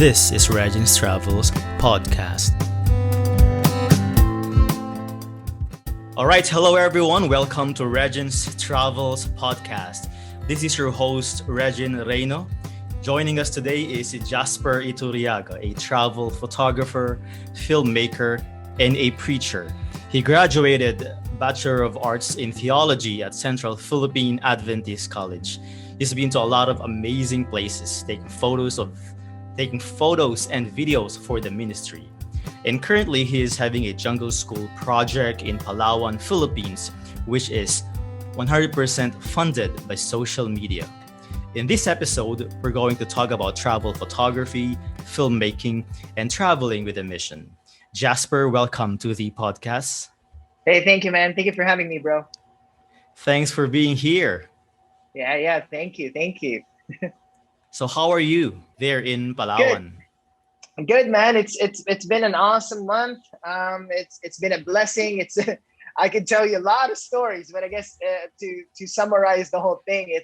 This is Regin's Travels podcast. All right, hello everyone. Welcome to Regin's Travels podcast. This is your host, Regin Reyno. Joining us today is Jasper Iturriaga, a travel photographer, filmmaker, and a preacher. He graduated Bachelor of Arts in Theology at Central Philippine Adventist College. He's been to a lot of amazing places, taking photos and videos for the ministry. And currently, he is having a jungle school project in Palawan, Philippines, which is 100% funded by social media. In this episode, we're going to talk about travel photography, filmmaking, and traveling with a mission. Jasper, welcome to the podcast. Hey, thank you, man. Thank you for having me, bro. Thanks for being here. Yeah. Thank you. So how are you there in Palawan? Good, man. It's been an awesome month. It's been a blessing. I could tell you a lot of stories, but I guess to summarize the whole thing,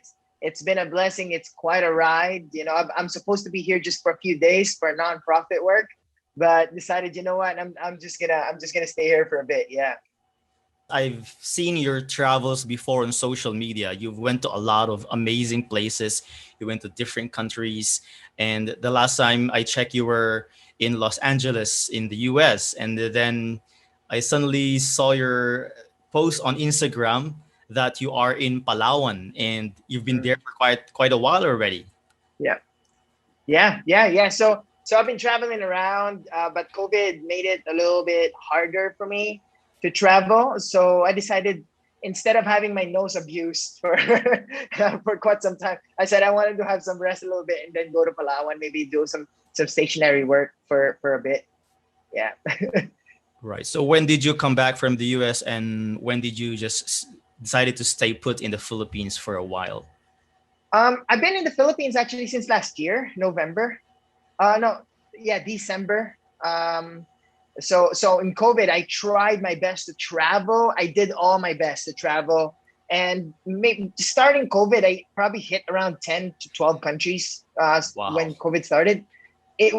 it's been a blessing. It's quite a ride. You know, I'm supposed to be here just for a few days for nonprofit work, but decided, you know what, I'm just gonna stay here for a bit. Yeah. I've seen your travels before on social media. You've went to a lot of amazing places. You went to different countries. And the last time I checked, you were in Los Angeles in the US. And then I suddenly saw your post on Instagram that you are in Palawan and you've been there for quite a while already. Yeah. So I've been traveling around, but COVID made it a little bit harder for me to travel. So I decided, instead of having my nose abused for for quite some time, I said I wanted to have some rest a little bit and then go to Palawan, maybe do some stationary work for a bit. Yeah. Right. So when did you come back from the US and when did you just decided to stay put in the Philippines for a while? I've been in the Philippines actually since last year, November. December. So in COVID, I tried my best to travel. I did all my best to travel. And starting COVID, I probably hit around 10 to 12 countries Wow. when COVID started. It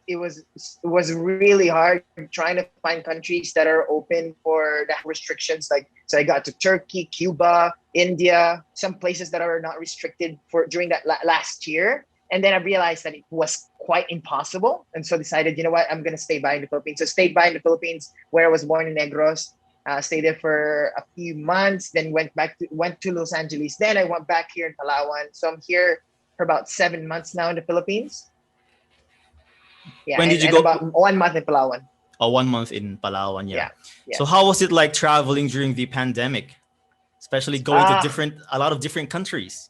was really hard trying to find countries that are open for the restrictions. So I got to Turkey, Cuba, India, some places that are not restricted for during that last year. And then I realized that it was quite impossible. And so decided, you know what, I'm going to stay by in the Philippines. So stayed by in the Philippines, where I was born in Negros. Stayed there for a few months, then went to Los Angeles. Then I went back here in Palawan. So I'm here for about 7 months now in the Philippines. Yeah, when did you go? About 1 month in Palawan. 1 month in Palawan, yeah. Yeah. So how was it like traveling during the pandemic, especially going to a lot of different countries?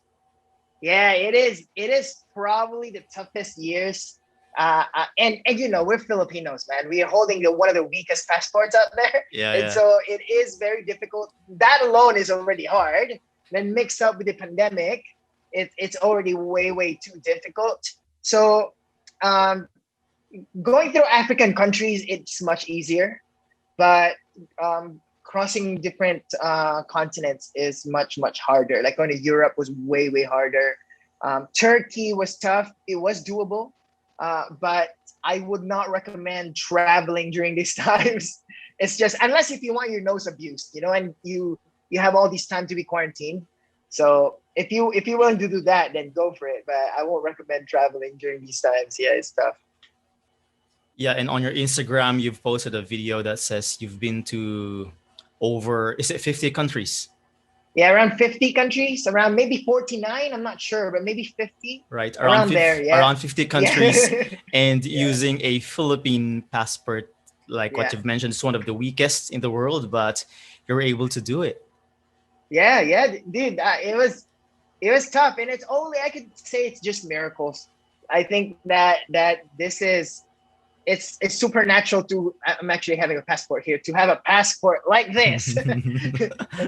Yeah, it is. It is probably the toughest years. And you know, we're Filipinos, man. We are holding one of the weakest passports out there. So it is very difficult. That alone is already hard. Then mixed up with the pandemic, it's already way too difficult. So going through African countries, it's much easier. But crossing different continents is much harder. Like going to Europe was way harder. Turkey was tough. It was doable, but I would not recommend traveling during these times. It's just, unless if you want your nose abused, you know, and you have all this time to be quarantined. So if you're willing to do that, then go for it. But I won't recommend traveling during these times. Yeah, it's tough. Yeah, and on your Instagram, you've posted a video that says you've been to over, is it 50 countries? Yeah, around 50 countries, around maybe 49. I'm not sure, but maybe 50. Right, around there. Yeah, around 50 countries, and using a Philippine passport, like what you've mentioned, is one of the weakest in the world, but you're able to do it. Yeah, dude, it was tough, and it's only, I could say it's just miracles. I think that this is. It's supernatural I'm actually having a passport here, to have a passport like this and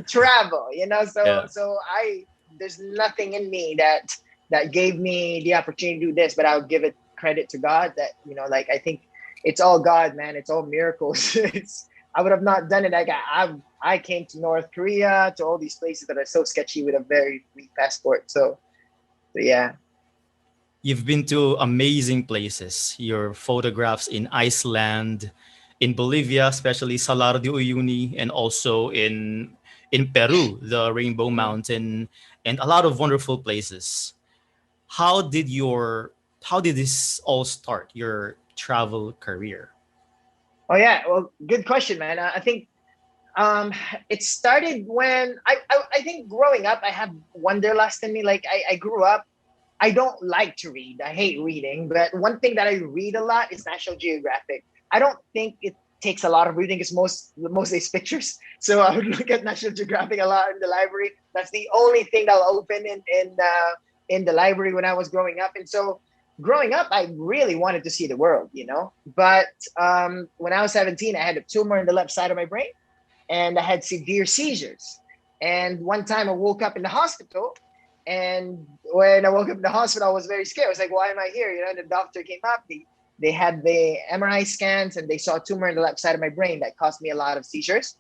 travel, you know, so there's nothing in me that gave me the opportunity to do this, but I'll give it credit to God that, you know, like, I think it's all God, man. It's all miracles. I would have not done it. Like I came to North Korea, to all these places that are so sketchy with a very weak passport. So yeah. You've been to amazing places. Your photographs in Iceland, in Bolivia, especially Salar de Uyuni, and also in Peru, the Rainbow Mhm. Mountain, and a lot of wonderful places. How did your how did this all start? Your travel career? Oh yeah, well, good question, man. I think um, it started when I think growing up, I have wanderlust in me. Like I grew up. I don't like to read. I hate reading, but one thing that I read a lot is National Geographic. I don't think it takes a lot of reading. It's mostly it's pictures. So I would look at National Geographic a lot in the library. That's the only thing that I'll open in the library when I was growing up. And so growing up, I really wanted to see the world, you know. But when I was 17, I had a tumor in the left side of my brain, and I had severe seizures. And one time I woke up in the hospital, and when I woke up in the hospital, I was very scared. I was like, why am I here? You know, and the doctor came up, they had the MRI scans, and they saw a tumor in the left side of my brain that caused me a lot of seizures.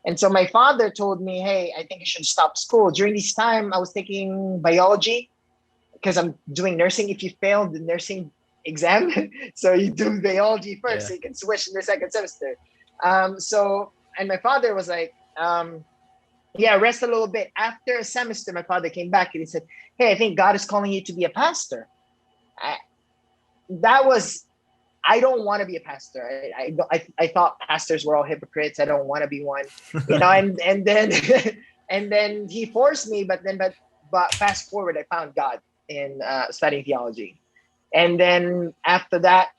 And so my father told me, hey, I think you should stop school. During this time, I was taking biology because I'm doing nursing. If you fail the nursing exam, so you do biology first, Yeah. so you can switch in the second semester. And my father was like, yeah, rest a little bit. After a semester, my father came back and he said, hey, I think God is calling you to be a pastor. I, that was, I don't want to be a pastor. I thought pastors were all hypocrites. I don't want to be one, you know. And then and then he forced me. But fast forward, I found God in studying theology, and then after that,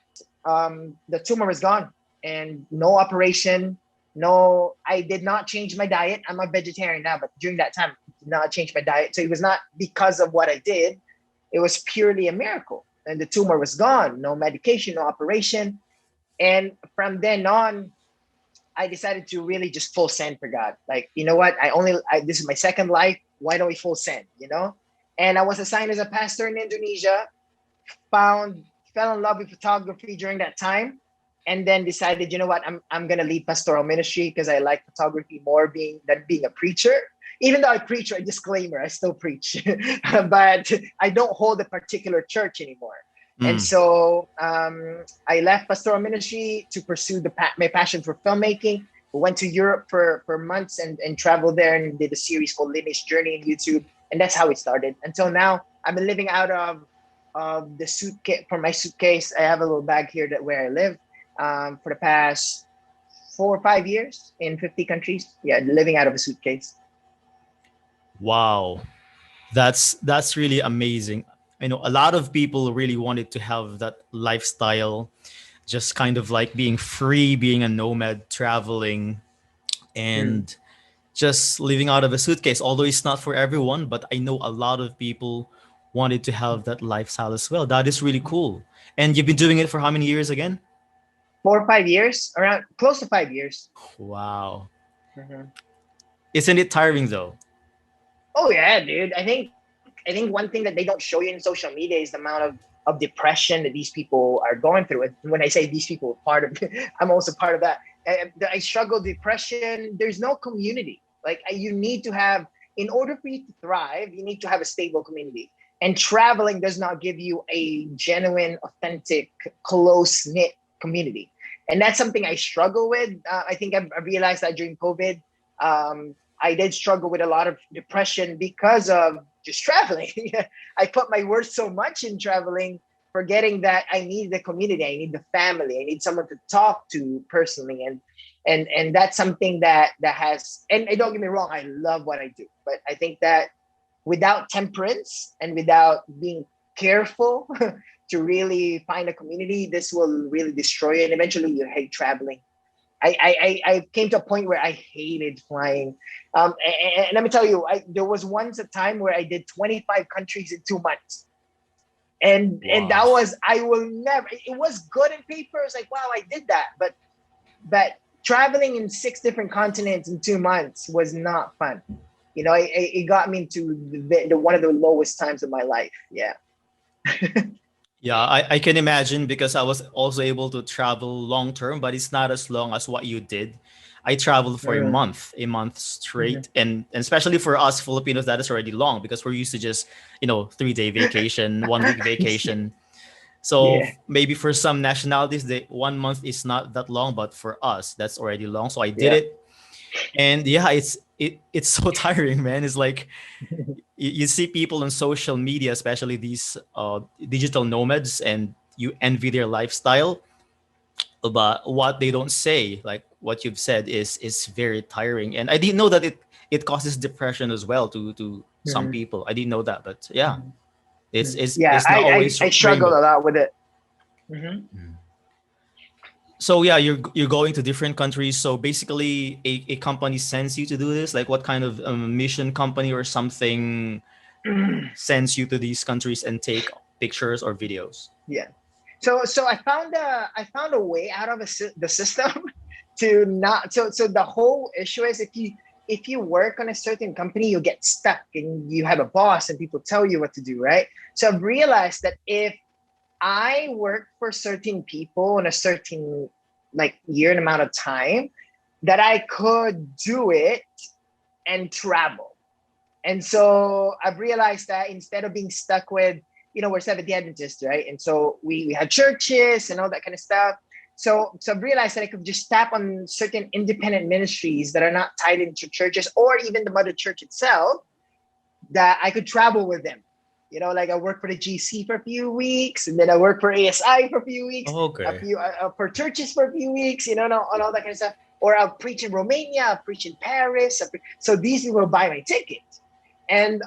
the tumor was gone, and no operation. No, I did not change my diet. I'm a vegetarian now, but during that time, I did not change my diet. So it was not because of what I did. It was purely a miracle. And the tumor was gone, no medication, no operation. And from then on, I decided to really just full send for God. Like, you know what? This is my second life. Why don't we full send, you know? And I was assigned as a pastor in Indonesia, found fell in love with photography during that time, and then decided, you know what, I'm gonna lead pastoral ministry because I like photography more than being a preacher. Even though I preach, a disclaimer, I still preach, but I don't hold a particular church anymore. And Mm. so I left pastoral ministry to pursue my passion for filmmaking. We went to Europe for months and traveled there and did a series called Lineage Journey on YouTube. And that's how it started. Until now, I've been living out of the suitcase. For my suitcase, I have a little bag here where I live for the past 4 or 5 years in 50 countries. Yeah, living out of a suitcase. Wow. That's really amazing. I know a lot of people really wanted to have that lifestyle, just kind of like being free, being a nomad, traveling, Mm. and just living out of a suitcase. Although it's not for everyone, but I know a lot of people wanted to have that lifestyle as well. That is really cool. And you've been doing it for how many years again? 4 or 5 years, around close to 5 years. Wow. Mhm. Isn't it tiring though? Oh yeah, dude. I think one thing that they don't show you in social media is the amount of depression that these people are going through. And when I say these people, part of I'm also part of that. I struggle with depression. There's no community. Like you need to have, in order for you to thrive, you need to have a stable community. And traveling does not give you a genuine, authentic, close knit community. And that's something I struggle with. I think I realized that during COVID. I did struggle with a lot of depression because of just traveling. I put my worth so much in traveling, forgetting that I need the community, I need the family, I need someone to talk to personally, and that's something that has. And don't get me wrong, I love what I do, but I think that without temperance and without being careful to really find a community, this will really destroy you, and eventually you hate traveling. I came to a point where I hated flying. And let me tell you, there was once a time where I did 25 countries in 2 months. And Wow. that was, I will never, it was good in paper. It's like, wow, I did that. But traveling in 6 different continents in 2 months was not fun. You know, it got me into the one of the lowest times of my life. Yeah. Yeah, I can imagine because I was also able to travel long term, but it's not as long as what you did. I traveled for Mm. a month straight, Mhm. and especially for us Filipinos, that is already long because we're used to just 3-day vacation, 1 week vacation. So Yeah, maybe for some nationalities, the 1 month is not that long, but for us, that's already long. So I did yeah. it, and yeah, it's so tiring, man. It's like you see people on social media, especially these digital nomads, and you envy their lifestyle, but what they don't say, like what you've said, is very tiring. And I didn't know that it causes depression as well to some Mhm. people. I didn't know that, but yeah, Mhm. it's Mhm. it's Yeah, it's not always I struggle rainbow. a lot with it. Hmm. So yeah, you're going to different countries. So basically, a company sends you to do this. Like what kind of mission company or something sends you to these countries and take pictures or videos? Yeah. So I found a way out of the system to not so the whole issue is if you work on a certain company, you get stuck and you have a boss and people tell you what to do, right? So I've realized that if I work for certain people in a certain like year and amount of time, that I could do it and travel. And so I've realized that instead of being stuck with, we're Seventh Day Adventists, right? And so we had churches and all that kind of stuff. So I've realized that I could just tap on certain independent ministries that are not tied into churches or even the mother church itself, that I could travel with them. Like I work for the GC for a few weeks, and then I work for ASI for a few weeks, a Okay. few for churches for a few weeks, and all that kind of stuff. Or I'll preach in Romania, I'll preach in Paris. So these people will buy my ticket, and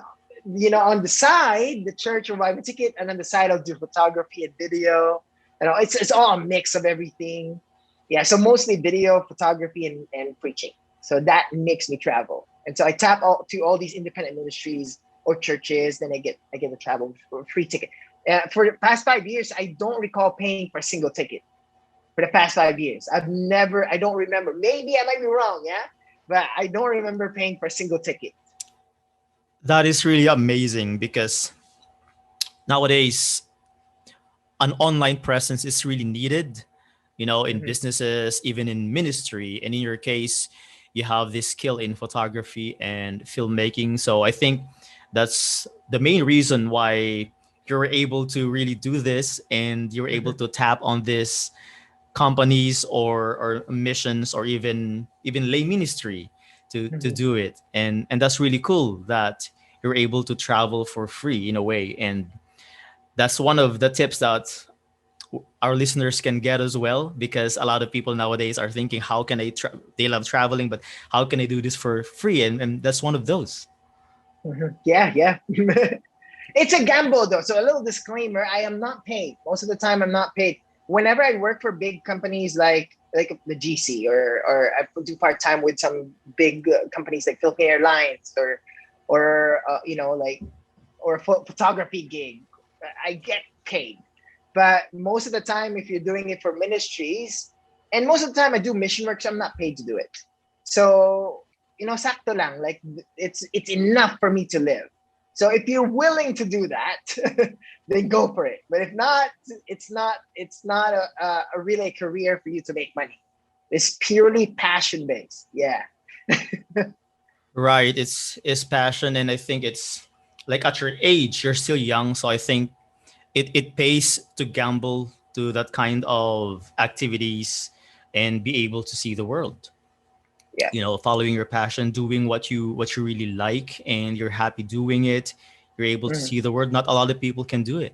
on the side, the church will buy my ticket, and on the side, I'll do photography and video. It's all a mix of everything. Yeah, so mostly video, photography, and preaching. So that makes me travel, and so I tap to all these independent ministries or churches. Then I get to travel for a free ticket. For the past 5 years, I don't recall paying for a single ticket. For the past 5 years, I don't remember. Maybe I might be wrong, yeah, but I don't remember paying for a single ticket. That is really amazing because nowadays an online presence is really needed, in Mm-hmm. businesses, even in ministry. And in your case, you have this skill in photography and filmmaking. So I think that's the main reason why you're able to really do this, and you're able Mm-hmm. to tap on this companies or missions or even lay ministry to Mm-hmm. do it. And that's really cool that you're able to travel for free in a way. And that's one of the tips that our listeners can get as well, because a lot of people nowadays are thinking, how can they love traveling, but how can they do this for free? And that's one of those. Mm-hmm. Yeah, yeah. It's a gamble though. So a little disclaimer: I am not paid. Most of the time, I'm not paid. Whenever I work for big companies like the GC, or I do part time with some big companies like Philippine Airlines, or or a photography gig, I get paid. But most of the time, if you're doing it for ministries, and most of the time I do mission work, so I'm not paid to do it. So sakto lang. Like it's enough for me to live. So if you're willing to do that, then go for it. But if not, it's not a really career for you to make money. It's purely passion based. Yeah. Right, it's passion. And I think it's like at your age, you're still young, so I think it pays to gamble to that kind of activities and be able to see the world, Yeah. following your passion, doing what you really like, and you're happy doing it. You're able to Mhm. see the world. Not a lot of people can do it.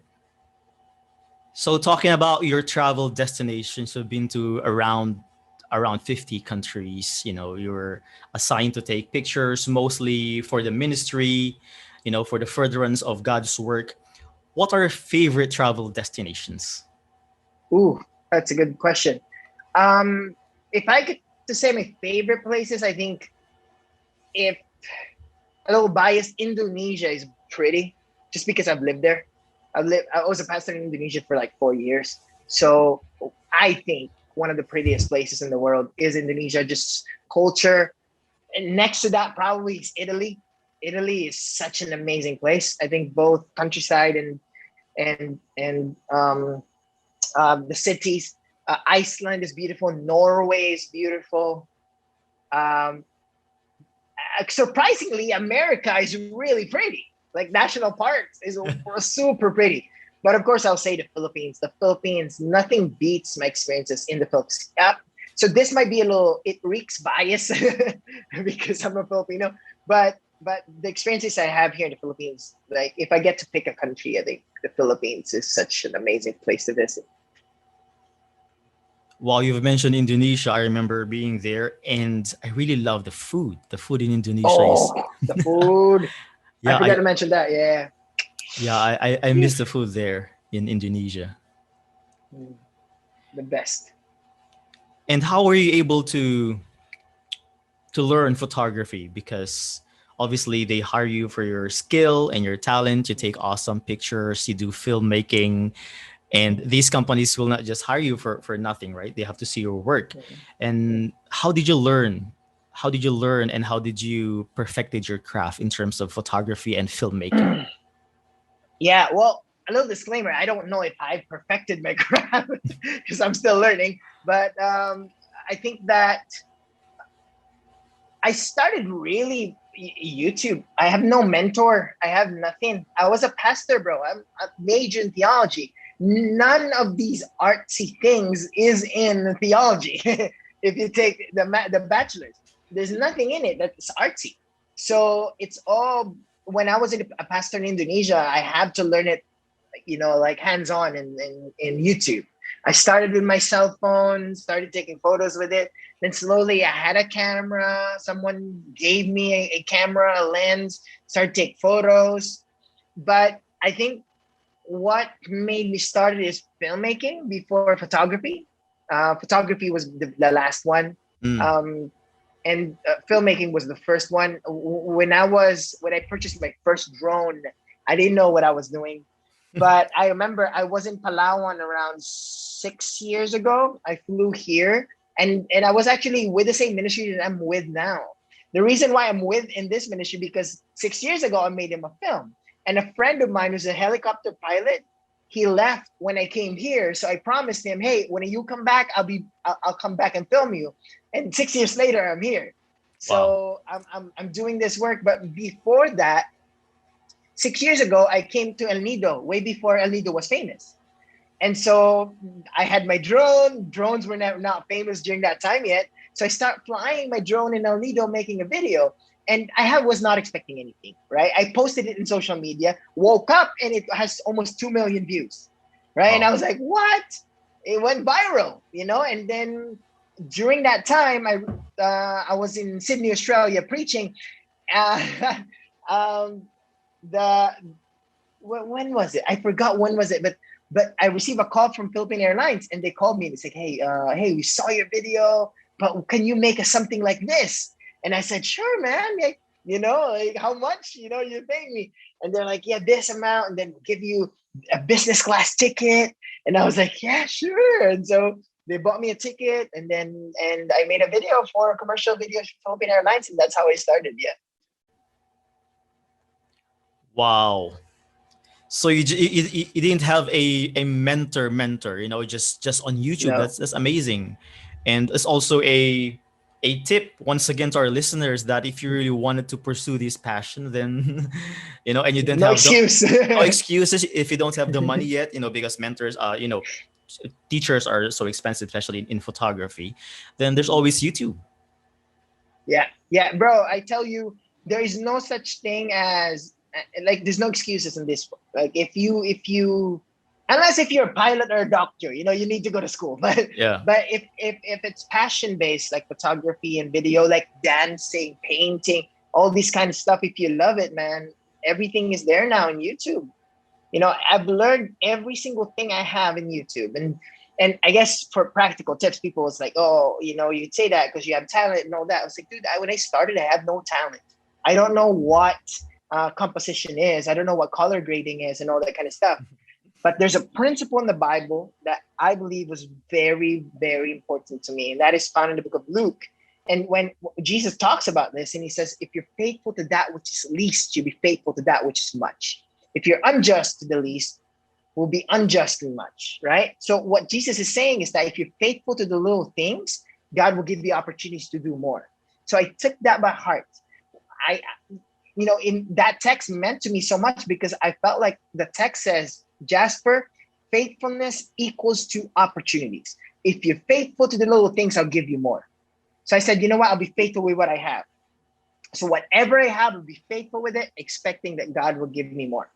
So talking about your travel destinations, you've been to around 50 countries. You're assigned to take pictures mostly for the ministry, for the furtherance of God's work. What are your favorite travel destinations? Ooh, that's a good question. Um, if I could to say my favorite places, I think if a little biased, Indonesia is pretty, just because I've lived there. I was a pastor in Indonesia for like 4 years. So I think one of the prettiest places in the world is Indonesia, just culture. And next to that, probably is Italy. Italy is such an amazing place. I think both countryside and the cities. Iceland is beautiful. Norway is beautiful. Um, Surprisingly, America is really pretty. Like national parks is super pretty. But of course, I'll say the Philippines. The Philippines, nothing beats my experiences in the Philippines. So this might be a little, it reeks bias because I'm a Filipino. But the experiences I have here in the Philippines, like if I get to pick a country, I think the Philippines is such an amazing place to visit. While you've mentioned Indonesia, I remember being there, and I really love the food. The food in Indonesia is Oh, the food. I yeah, forgot to mention that. Yeah. I miss the food there in Indonesia. The best. And how were you able to learn photography? Because obviously they hire you for your skill and your talent. You take awesome pictures, you do filmmaking, and these companies will not just hire you for nothing, right? They have to see your work. And how did you learn? How did you learn, and how did you perfected your craft in terms of photography and filmmaking? Yeah, well, a little disclaimer. I don't know if I've perfected my craft because I'm still learning. But I think that I started really YouTube. I have no mentor. I have nothing. I was a pastor, bro. I'm a major in theology. None of these artsy things is in theology. If you take the bachelor's, there's nothing in it that's artsy. So it's all when I was a pastor in Indonesia, I had to learn it, like hands-on in YouTube. I started with my cell phone, started taking photos with it. Then slowly I had a camera. Someone gave me a camera, a lens, started to take photos. But I think what made me start is filmmaking before photography. Photography was the last one. Mm. And filmmaking was the first one. When I purchased my first drone, I didn't know what I was doing. But I remember I was in Palawan around 6 years ago. I flew here, and I was actually with the same ministry that I'm with now. The reason why I'm with in this ministry because 6 years ago I made him a film, and a friend of mine who's a helicopter pilot, he left when I came here. So I promised him, hey, when you come back, I'll come back and film you. And 6 years later, I'm here. Wow. So I'm doing this work. But before that, 6 years ago, I came to El Nido way before El Nido was famous. And so I had my drone. Drones were not famous during that time yet. So I start flying my drone in El Nido, making a video. And was not expecting anything, right? I posted it in social media, woke up, and it has almost 2 million views, right? Wow. And I was like, what? It went viral, And then during that time, I was in Sydney, Australia, preaching. When was it? I forgot when was it, but I received a call from Philippine Airlines, and they called me and they said, hey, we saw your video, but can you make us something like this? And I said, sure, man. Like, how much, you pay me? And they're like, yeah, this amount, and then we'll give you a business class ticket. And I was like, yeah, sure. And so they bought me a ticket, and I made a video for a commercial video for Philippine Airlines, and that's how I started. Yeah. Wow. So you didn't have a mentor, just on YouTube. No. That's amazing. And it's also a tip once again to our listeners that if you really wanted to pursue this passion, then and you didn't No have excuse. no excuses if you don't have the money yet, because mentors teachers are so expensive, especially in photography, then there's always YouTube. Yeah, bro. I tell you, there is no such thing as like. There's no excuses in this. Like if you, unless if you're a pilot or a doctor, you need to go to school. But Yeah. but if it's passion based, like photography and video, like dancing, painting, all these kind of stuff. If you love it, man, everything is there now in YouTube. I've learned every single thing I have in YouTube, and I guess for practical tips, people was like, oh, you'd say that because you have talent and all that. I was like, dude, when I started, I had no talent. I don't know what composition is. I don't know what color grading is and all that kind of stuff. But there's a principle in the Bible that I believe was very, very important to me. And that is found in the book of Luke. And when Jesus talks about this, and he says, if you're faithful to that which is least, you'll be faithful to that which is much. If you're unjust to the least, will be unjust in much, right? So what Jesus is saying is that if you're faithful to the little things, God will give you opportunities to do more. So I took that by heart. I, in that text meant to me so much because I felt like the text says, Jasper, faithfulness equals to opportunities. If you're faithful to the little things, I'll give you more. So I said, you know what? I'll be faithful with what I have. So whatever I have, I'll be faithful with it, expecting that God will give me more,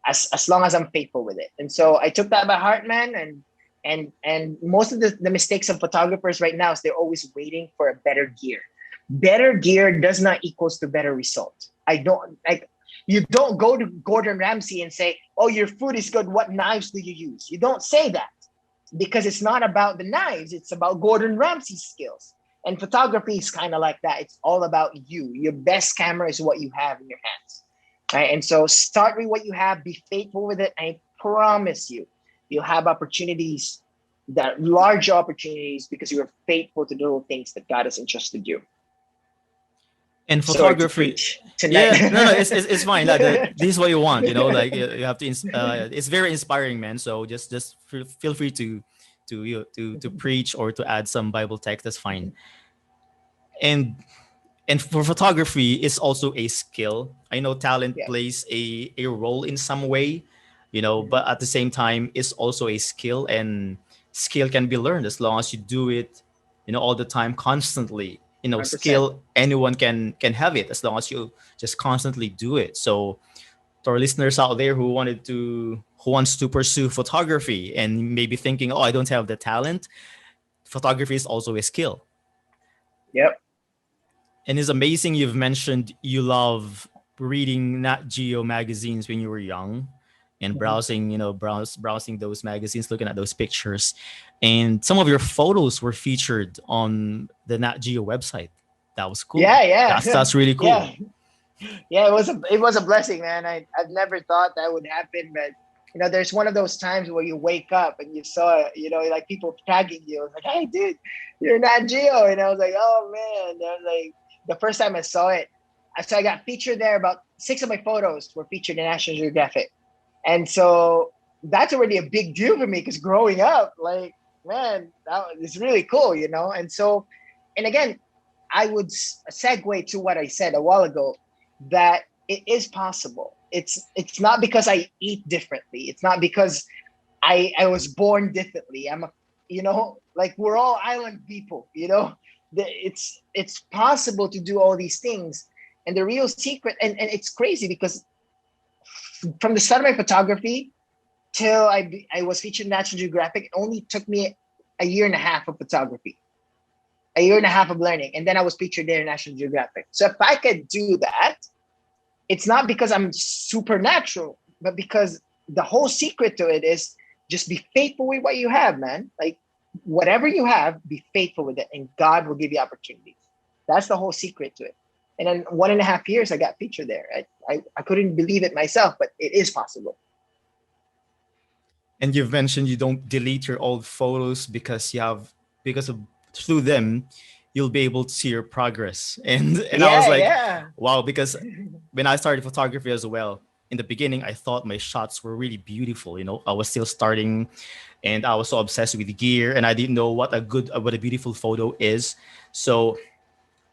as long as I'm faithful with it. And so I took that by heart, man. And most of the mistakes of photographers right now is they're always waiting for a better gear. Better gear does not equals to better result. You don't go to Gordon Ramsay and say, oh, your food is good. What knives do you use? You don't say that, because it's not about the knives. It's about Gordon Ramsay's skills. And photography is kind of like that. It's all about you. Your best camera is what you have in your hands. Right? And so start with what you have, be faithful with it. I promise you, you'll have opportunities, that large opportunities, because you are faithful to the little things that God has entrusted you. And Sorry to photography, preach tonight. yeah, no, it's fine. Like, this is what you want, like you have to. It's very inspiring, man. So just feel free to preach or to add some Bible text. That's fine. And for photography, it's also a skill. I know talent Yeah. plays a role in some way, but at the same time, it's also a skill, and skill can be learned as long as you do it, all the time, constantly. 100%. Skill, anyone can have it as long as you just constantly do it. So to our listeners out there who wants to pursue photography and maybe thinking, oh, I don't have the talent, photography is also a skill. Yep. And it's amazing you've mentioned you love reading Nat Geo magazines when you were young and browsing, browsing those magazines, looking at those pictures. And some of your photos were featured on the Nat Geo website. That was cool. Yeah. That's really cool. Yeah. It was a blessing, man. I've never thought that would happen, but there's one of those times where you wake up and you saw, like people tagging you, like, hey, dude, you're Nat Geo. And I was like, oh man. And I was like, the first time I saw it, I got featured there. About 6 of my photos were featured in National Geographic. And so that's already a big deal for me, because growing up, like, man, it's really cool, And so, and again, I would segue to what I said a while ago, that it is possible. It's not because I eat differently. It's not because I was born differently. I'm like we're all island people, It's possible to do all these things. And the real secret, and it's crazy, because from the start of my photography till I was featured in National Geographic, it only took me a year and a half of photography, a year and a half of learning. And then I was featured there in National Geographic. So if I could do that, it's not because I'm supernatural, but because the whole secret to it is just be faithful with what you have, man. Like, whatever you have, be faithful with it, and God will give you opportunities. That's the whole secret to it. And then 1.5 years, I got featured there. I couldn't believe it myself, but it is possible. And you've mentioned you don't delete your old photos because through them, you'll be able to see your progress. And I was like, wow, because when I started photography as well, in the beginning, I thought my shots were really beautiful. I was still starting, and I was so obsessed with the gear, and I didn't know what a beautiful photo is. So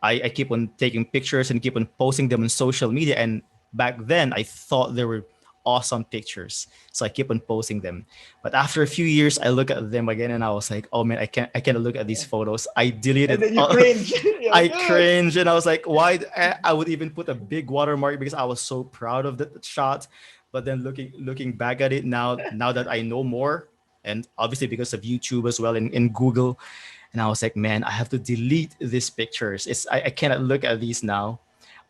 I keep on taking pictures and keep on posting them on social media. And back then, I thought they were awesome pictures, so I keep on posting them. But after a few years, I look at them again, and I was like, "Oh man, I can't look at these photos." I deleted. And then you cringe. I cringe, and I was like, "Why?" I would even put a big watermark because I was so proud of that shot. But then looking back at it now that I know more, and obviously because of YouTube as well, in Google. And I was like, man, I have to delete these pictures. I cannot look at these now.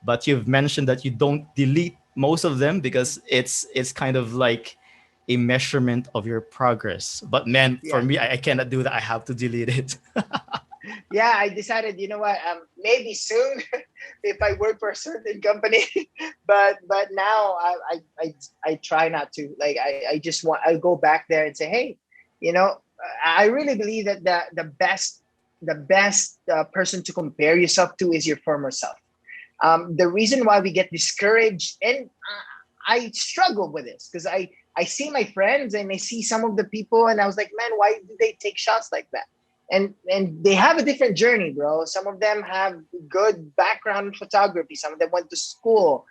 But you've mentioned that you don't delete most of them because it's kind of like a measurement of your progress. But man, for me, I cannot do that. I have to delete it. Yeah, I decided, you know what, maybe soon if I work for a certain company, but now I try not to. Like, I just I go back there and say, hey, I really believe that the best person to compare yourself to is your former self. The reason why we get discouraged, and I struggle with this because I see my friends and I see some of the people, and I was like, man, why do they take shots like that? and they have a different journey, bro. Some of them have good background in photography. Some of them went to school.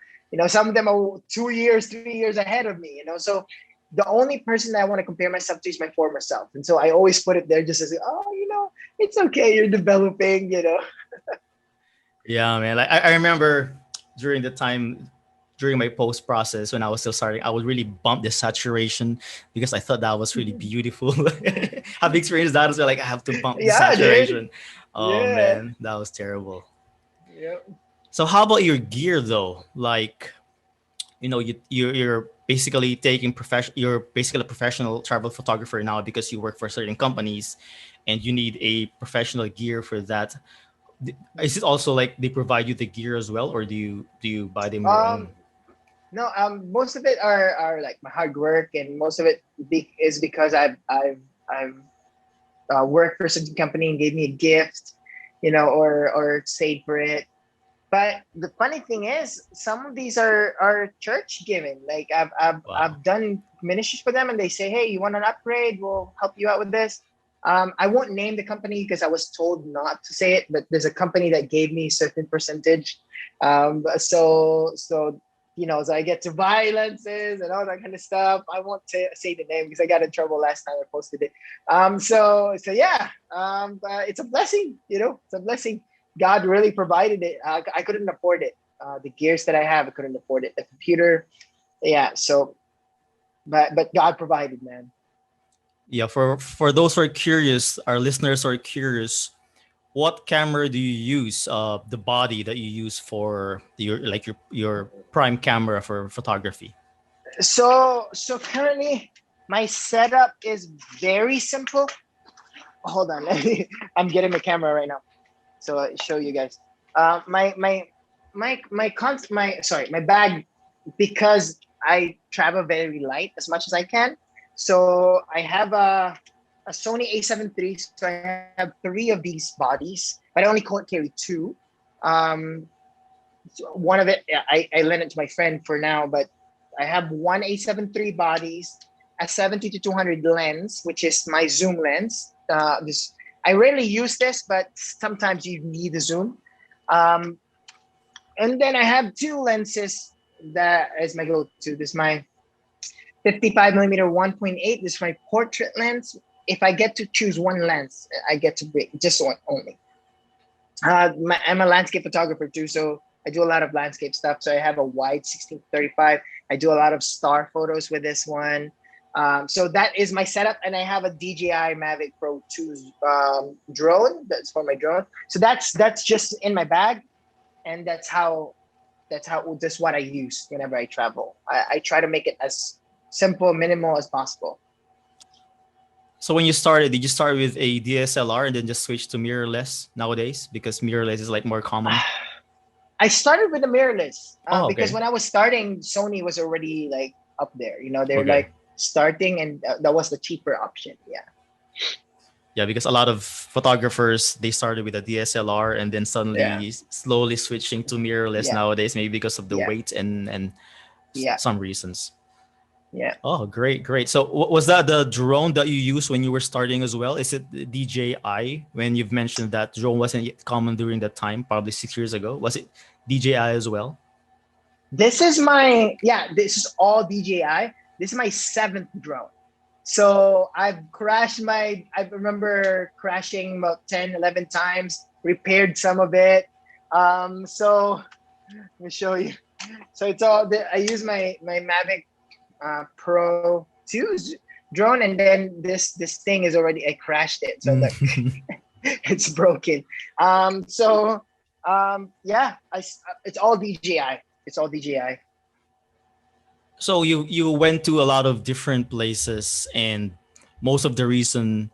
Some of them are 2 years, 3 years ahead of me. So the only person that I want to compare myself to is my former self. And so I always put it there just as, it's okay. You're developing. Yeah, man. Like I remember during the time during my post process when I was still starting, I would really bump the saturation because I thought that was really beautiful. I've experienced that as well. Like I have to bump the Yeah, dude. saturation. Oh Yeah. man, that was terrible. Yeah. So how about your gear though? Like, you're basically taking profession. You're basically a professional travel photographer now because you work for certain companies, and you need a professional gear for that. Is it also like they provide you the gear as well, or do you buy them your own? Um, no, most of it are like my hard work, and most of it is because I've worked for a certain company and gave me a gift, or saved for it. But the funny thing is, some of these are church given. Like Wow. I've done ministries for them, and they say, "Hey, you want an upgrade? We'll help you out with this." I won't name the company because I was told not to say it, but there's a company that gave me a certain percentage. So I get to buy lenses and all that kind of stuff. I won't say the name because I got in trouble last time I posted it. So yeah, it's a blessing. It's a blessing. God really provided it. I couldn't afford it. The gears that I have, I couldn't afford it. The computer, yeah. So, but God provided, man. Yeah, for those who are curious, our listeners are curious. What camera do you use? The body that you use for your prime camera for photography. So currently, my setup is very simple. Hold on, I'm getting my camera right now, so I'll show you guys. My bag, because I travel very light as much as I can. So I have a Sony A7 III. So I have three of these bodies, but I only can't carry two. Um, so one of it, I lent it to my friend for now, but I have one A7 III bodies, a 70 to 200 lens, which is my zoom lens. This I rarely use this, but sometimes you need a zoom. Um, and then I have two lenses that is my go-to. This is my 55 millimeter 1.8. This is my portrait lens. If I get to choose one lens, I get to bring just one only. I'm a landscape photographer too, so I do a lot of landscape stuff. So I have a wide 16-35. I do a lot of star photos with this one. So that is my setup, and I have a DJI Mavic Pro 2 drone. That's for my drone. So that's just in my bag, and that's what I use whenever I travel. I try to make it as simple, minimal as possible. So when you started, did you start with a DSLR and then just switch to mirrorless nowadays because mirrorless is like more common? I started with the mirrorless Oh, because okay. when I was starting, Sony was already like up there. They're Okay. like starting, and that was the cheaper option. Yeah. Yeah, because a lot of photographers they started with a DSLR and then Yeah. suddenly slowly switching to mirrorless Yeah. nowadays, maybe because of the Yeah. weight and Yeah. some reasons. Yeah. Oh, great, great. So was that the drone that you used when you were starting as well? Is it the DJI? When you've mentioned that drone wasn't yet common during that time, probably 6 years ago, was it DJI as well? This is all DJI. This is my seventh drone. So I remember crashing about 10, 11 times, repaired some of it. So let me show you. So I use my Mavic Pro 2 drone, and then this thing is already, I crashed it. So look, it's broken. Yeah, it's all DJI. It's all DJI. So you went to a lot of different places, and most of the reasons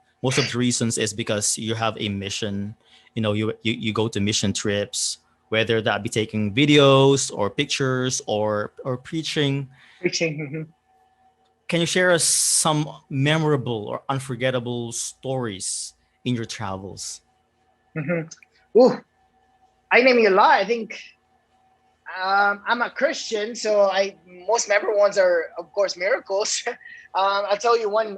is because you have a mission. You go to mission trips, whether that be taking videos or pictures or preaching. Preaching. Can you share us some memorable or unforgettable stories in your travels? Ooh, I name you a lot. I think I'm a Christian, so I most memorable ones are, of course, miracles. I'll tell you one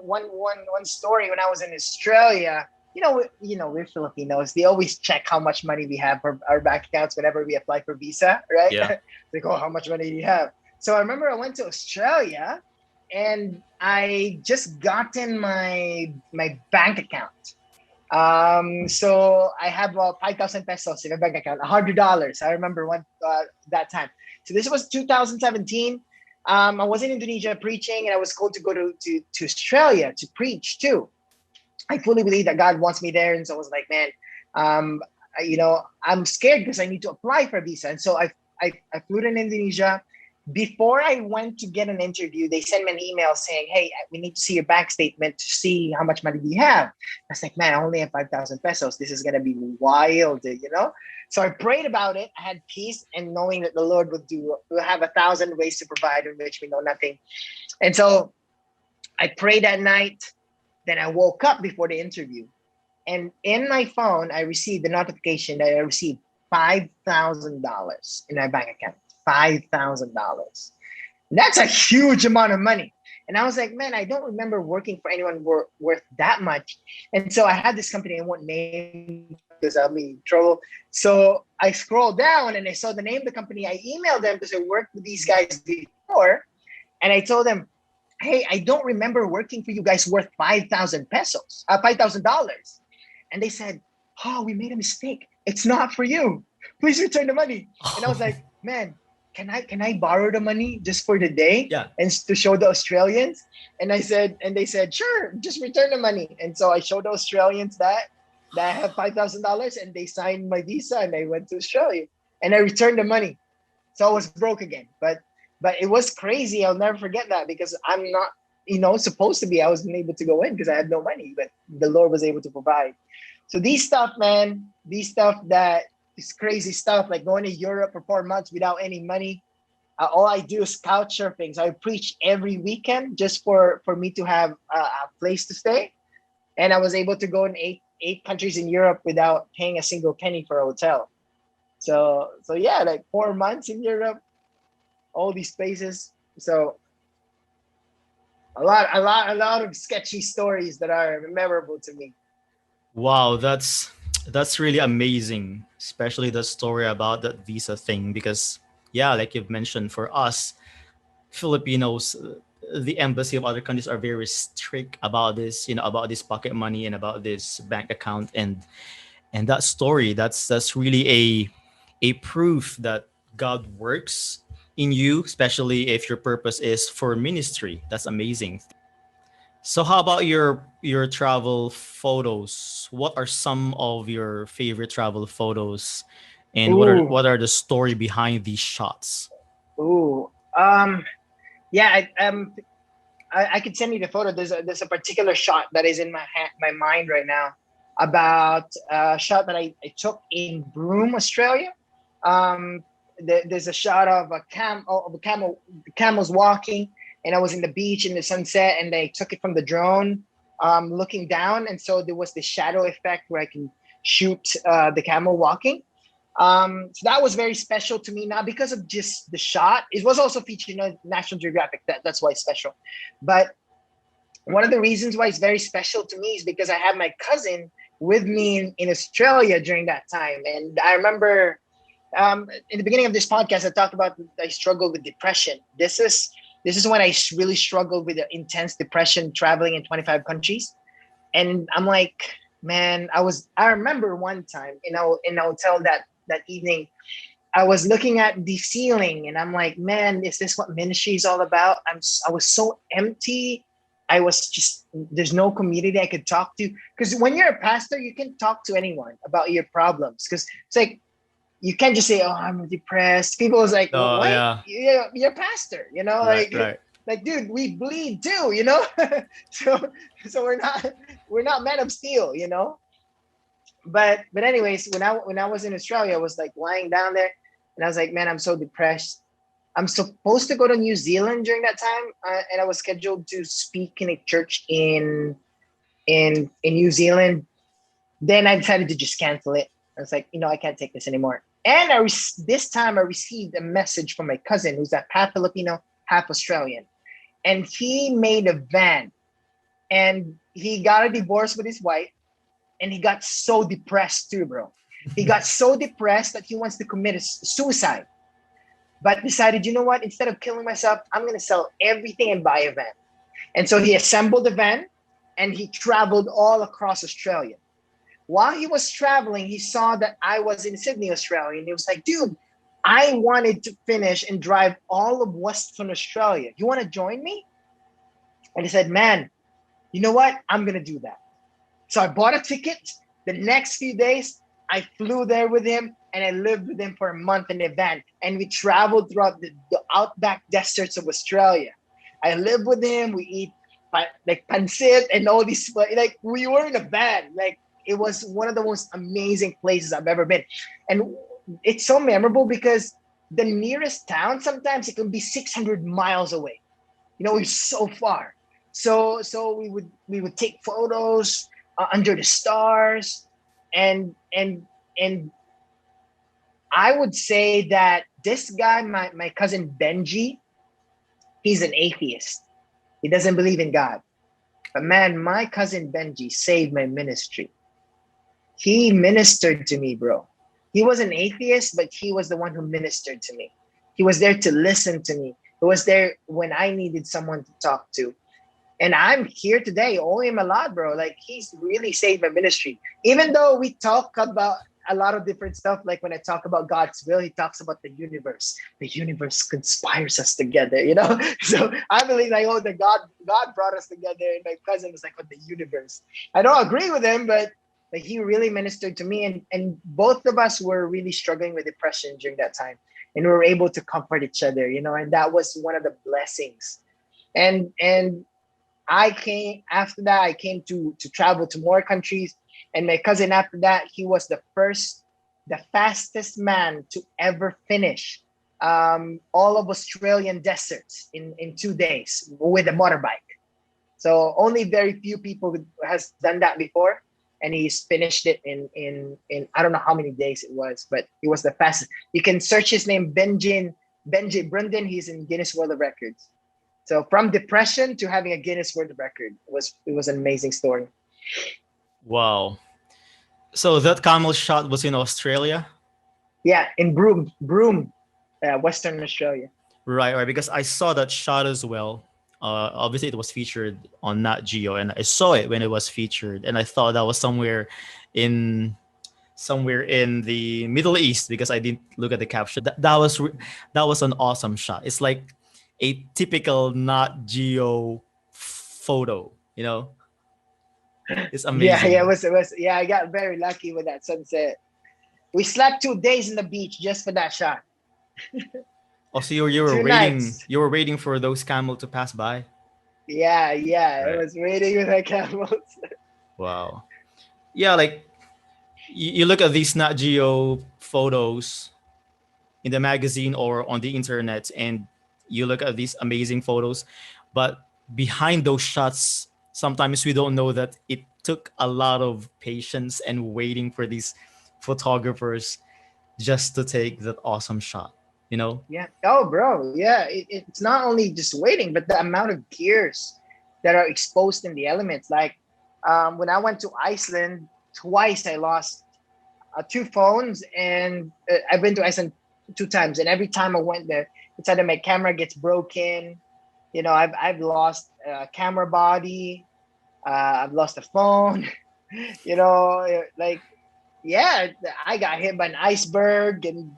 story. When I was in Australia, we're Filipinos. They always check how much money we have for our bank accounts whenever we apply for visa, right? Yeah. They go, how much money do you have? So I remember I went to Australia, and I just gotten my bank account. So I have 5,000 pesos in my bank account, $100. I remember that time. So this was 2017. I was in Indonesia preaching, and I was called to go to Australia to preach too. I fully believe that God wants me there, and so I was like, man, um, I'm scared because I need to apply for a visa, and so I flew to Indonesia. Before I went to get an interview, they sent me an email saying, hey, we need to see your bank statement to see how much money you have. I was like, man, I only have 5,000 pesos. This is going to be wild, So I prayed about it. I had peace, and knowing that the Lord will have 1,000 ways to provide in which we know nothing. And so I prayed that night. Then I woke up before the interview. And in my phone, I received the notification that I received $5,000 in my bank account. $5,000. That's a huge amount of money. And I was like, man, I don't remember working for anyone worth that much. And so I had this company, I won't name because I'll be in trouble. So I scrolled down and I saw the name of the company. I emailed them because I worked with these guys before. And I told them, hey, I don't remember working for you guys worth 5,000 pesos, $5,000. And they said, oh, we made a mistake. It's not for you. Please return the money. And I was like, man, can I borrow the money just for the day? Yeah. And to show the Australians? And they said, sure, just return the money. And so I showed the Australians that I have $5,000, and they signed my visa, and I went to Australia, and I returned the money. So I was broke again. But it was crazy. I'll never forget that, because I'm not, supposed to be. I wasn't able to go in because I had no money, but the Lord was able to provide. So these stuff, man, that is crazy stuff, like going to Europe for 4 months without any money. All I do is couch surfing. So I preach every weekend just for me to have a place to stay. And I was able to go in eight countries in Europe without paying a single penny for a hotel. So yeah, like 4 months in Europe, all these places. So a lot of sketchy stories that are memorable to me. Wow, that's really amazing, especially the story about that visa thing, because yeah, like you've mentioned, for us Filipinos, the embassy of other countries are very strict about this, about this pocket money and about this bank account, and that story, that's really a proof that God works in you, especially if your purpose is for ministry. That's amazing. So how about your travel photos? What are some of your favorite travel photos, and Ooh, what are the story behind these shots? ooh. Yeah, I could send you the photo. There's a particular shot that is in my mind right now, about a shot that I took in Broome, Australia. There's a shot of a camel. The camel's walking, and I was in the beach in the sunset, and they took it from the drone, looking down, and so there was this shadow effect where I can shoot the camel walking. So that was very special to me, not because of just the shot. It was also featured in National Geographic. That's why it's special. But one of the reasons why it's very special to me is because I had my cousin with me in Australia during that time. And I remember in the beginning of this podcast, I talked about I struggled with depression. This is when I really struggled with intense depression, traveling in 25 countries. And I'm like, man, I remember one time in a hotel that evening, I was looking at the ceiling, and I'm like, man, is this what ministry is all about? I was so empty. I was just, there's no community I could talk to. Because when you're a pastor, you can talk to anyone about your problems. Because it's like, you can't just say, oh, I'm depressed. People was like, well, Oh what? yeah, You're a pastor, right, right. like, dude, we bleed too, so we're not men of steel. But anyways, when I was in Australia, I was like lying down there, and I was like, man, I'm so depressed. I'm supposed to go to New Zealand during that time, and I was scheduled to speak in a church in New Zealand. Then I decided to just cancel it. I was like, I can't take this anymore. And this time I received a message from my cousin, who's half Filipino, half Australian, and he made a van, and he got a divorce with his wife. and he got so depressed too, bro. He got so depressed that he wants to commit a suicide, but decided, you know what? Instead of killing myself, I'm going to sell everything and buy a van. And so he assembled a van and he traveled all across Australia. While he was traveling, he saw that I was in Sydney, Australia. And he was like, dude, I wanted to finish and drive all of Western Australia. You want to join me? And he said, man, you know what? I'm going to do that. So I bought a ticket. The next few days, I flew there with him and I lived with him for a month in a van. And we traveled throughout the outback deserts of Australia. I lived with him. We eat like pancit and all these, like we were in a van. Like it was one of the most amazing places I've ever been. And it's so memorable because the nearest town, sometimes it can be 600 miles away. You know, it's so far. So we would take photos under the stars, and I would say that this guy, my cousin Benji, he's an atheist. He doesn't believe in God. But man, my cousin Benji saved my ministry. He ministered to me, bro. He was an atheist, but he was the one who ministered to me. He was there to listen to me. He was there when I needed someone to talk to. And I'm here today, owe him a lot, bro. Like he's really saved my ministry. Even though we talk about a lot of different stuff, like when I talk about God's will, he talks about the universe. The universe conspires us together, you know? So I believe like, oh, God brought us together, and my cousin was like, oh, the universe. I don't agree with him, but like he really ministered to me, and both of us were really struggling with depression during that time. And we were able to comfort each other, you know, and that was one of the blessings. And I came to travel to more countries. And my cousin after that, he was the fastest man to ever finish all of Australian deserts in 2 days with a motorbike. So only very few people has done that before. And he's finished it in I don't know how many days it was, but he was the fastest. You can search his name, Benji Brundon. He's in Guinness World of Records. So from depression to having a Guinness World Record it was an amazing story. Wow. So that camel shot was in Australia? Yeah, in Broome, Western Australia. Right. Because I saw that shot as well. Obviously, it was featured on Nat Geo, and I saw it when it was featured, and I thought that was somewhere in the Middle East because I didn't look at the caption. That was an awesome shot. It's like a typical Nat Geo photo, you know. It's amazing. Yeah, it was. Yeah, I got very lucky with that sunset. We slept 2 days in the beach just for that shot. Oh, so you were waiting. Nights. You were waiting for those camels to pass by. Yeah, Right. I was waiting with the camels. Wow. Yeah, like you look at these Nat Geo photos in the magazine or on the internet, and you look at these amazing photos, but behind those shots, sometimes we don't know that it took a lot of patience and waiting for these photographers just to take that awesome shot, you know? Yeah. Oh, bro. Yeah. It's not only just waiting, but the amount of gears that are exposed in the elements. Like when I went to Iceland twice, I lost 2 phones, and I've been to Iceland 2 times. And every time I went there, it's either my camera gets broken. You know, I've lost a camera body. I've lost a phone. You know, like, yeah, I got hit by an iceberg and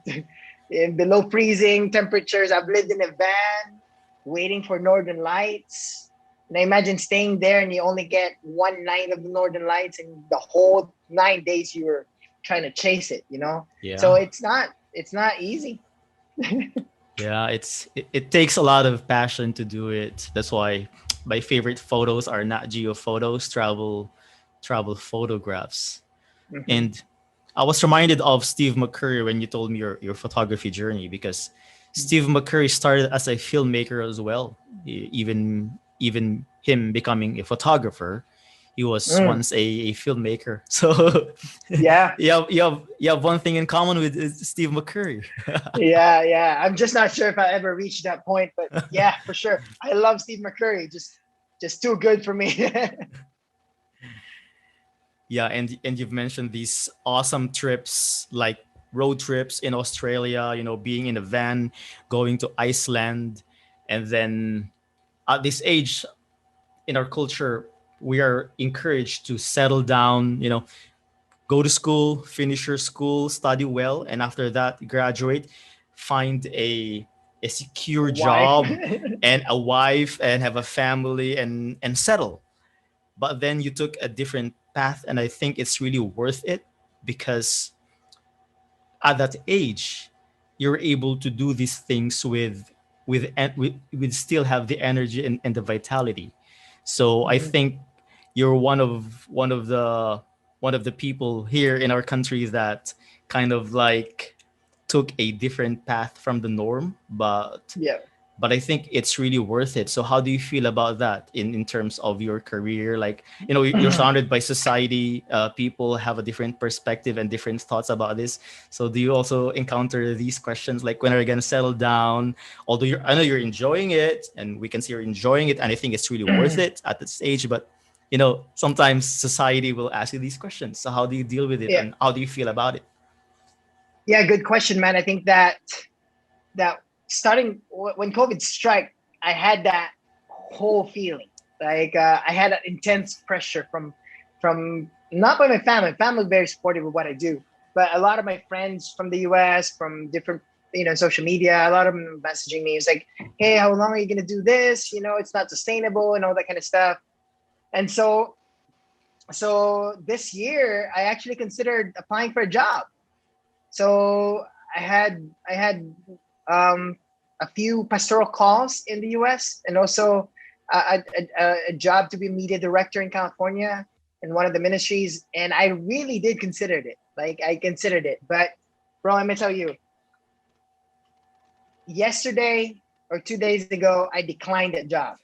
in below freezing temperatures. I've lived in a van waiting for Northern Lights. And I imagine staying there and you only get one night of the Northern Lights, and the whole 9 days you were trying to chase it, you know? Yeah. So it's not easy. Yeah, it takes a lot of passion to do it. That's why my favorite photos are Nat Geo photos, travel photographs. Mhm. And I was reminded of Steve McCurry when you told me your photography journey, because Steve McCurry started as a filmmaker as well. Even him becoming a photographer, he was once a filmmaker. So Yeah. you have one thing in common with Steve McCurry. Yeah. I'm just not sure if I ever reached that point, but yeah, for sure. I love Steve McCurry. Just too good for me. Yeah, and you've mentioned these awesome trips, like road trips in Australia, being in a van, going to Iceland, and then at this age in our culture, we are encouraged to settle down, go to school, finish your school, study well, and after that, graduate, find a secure Wife. job and a wife and have a family and settle. But then you took a different path, and I think it's really worth it because at that age you're able to do these things with still have the energy and the vitality. So I Mhm. think you're one of the people here in our country that kind of like took a different path from the norm, Yeah. but I think it's really worth it. So how do you feel about that in terms of your career? Like, you're surrounded by society, people have a different perspective and different thoughts about this. So do you also encounter these questions, like when are you gonna settle down? Although I know you're enjoying it, and we can see you're enjoying it, and I think it's really worth it at this age. But sometimes society will ask you these questions. So how do you deal with it, Yeah. and how do you feel about it? Yeah, good question, man. I think that starting when COVID struck, I had that whole feeling. Like I had an intense pressure from not by my family. Family very supportive of what I do, but a lot of my friends from the US, from different social media, a lot of them messaging me. It's like, hey, how long are you gonna do this? It's not sustainable and all that kind of stuff. And so this year, I actually considered applying for a job. So I had um, a few pastoral calls in the U.S. and also a job to be a media director in California in one of the ministries, and I really did consider it. Like I considered it, but bro, let me tell you, yesterday or 2 days ago, I declined that job.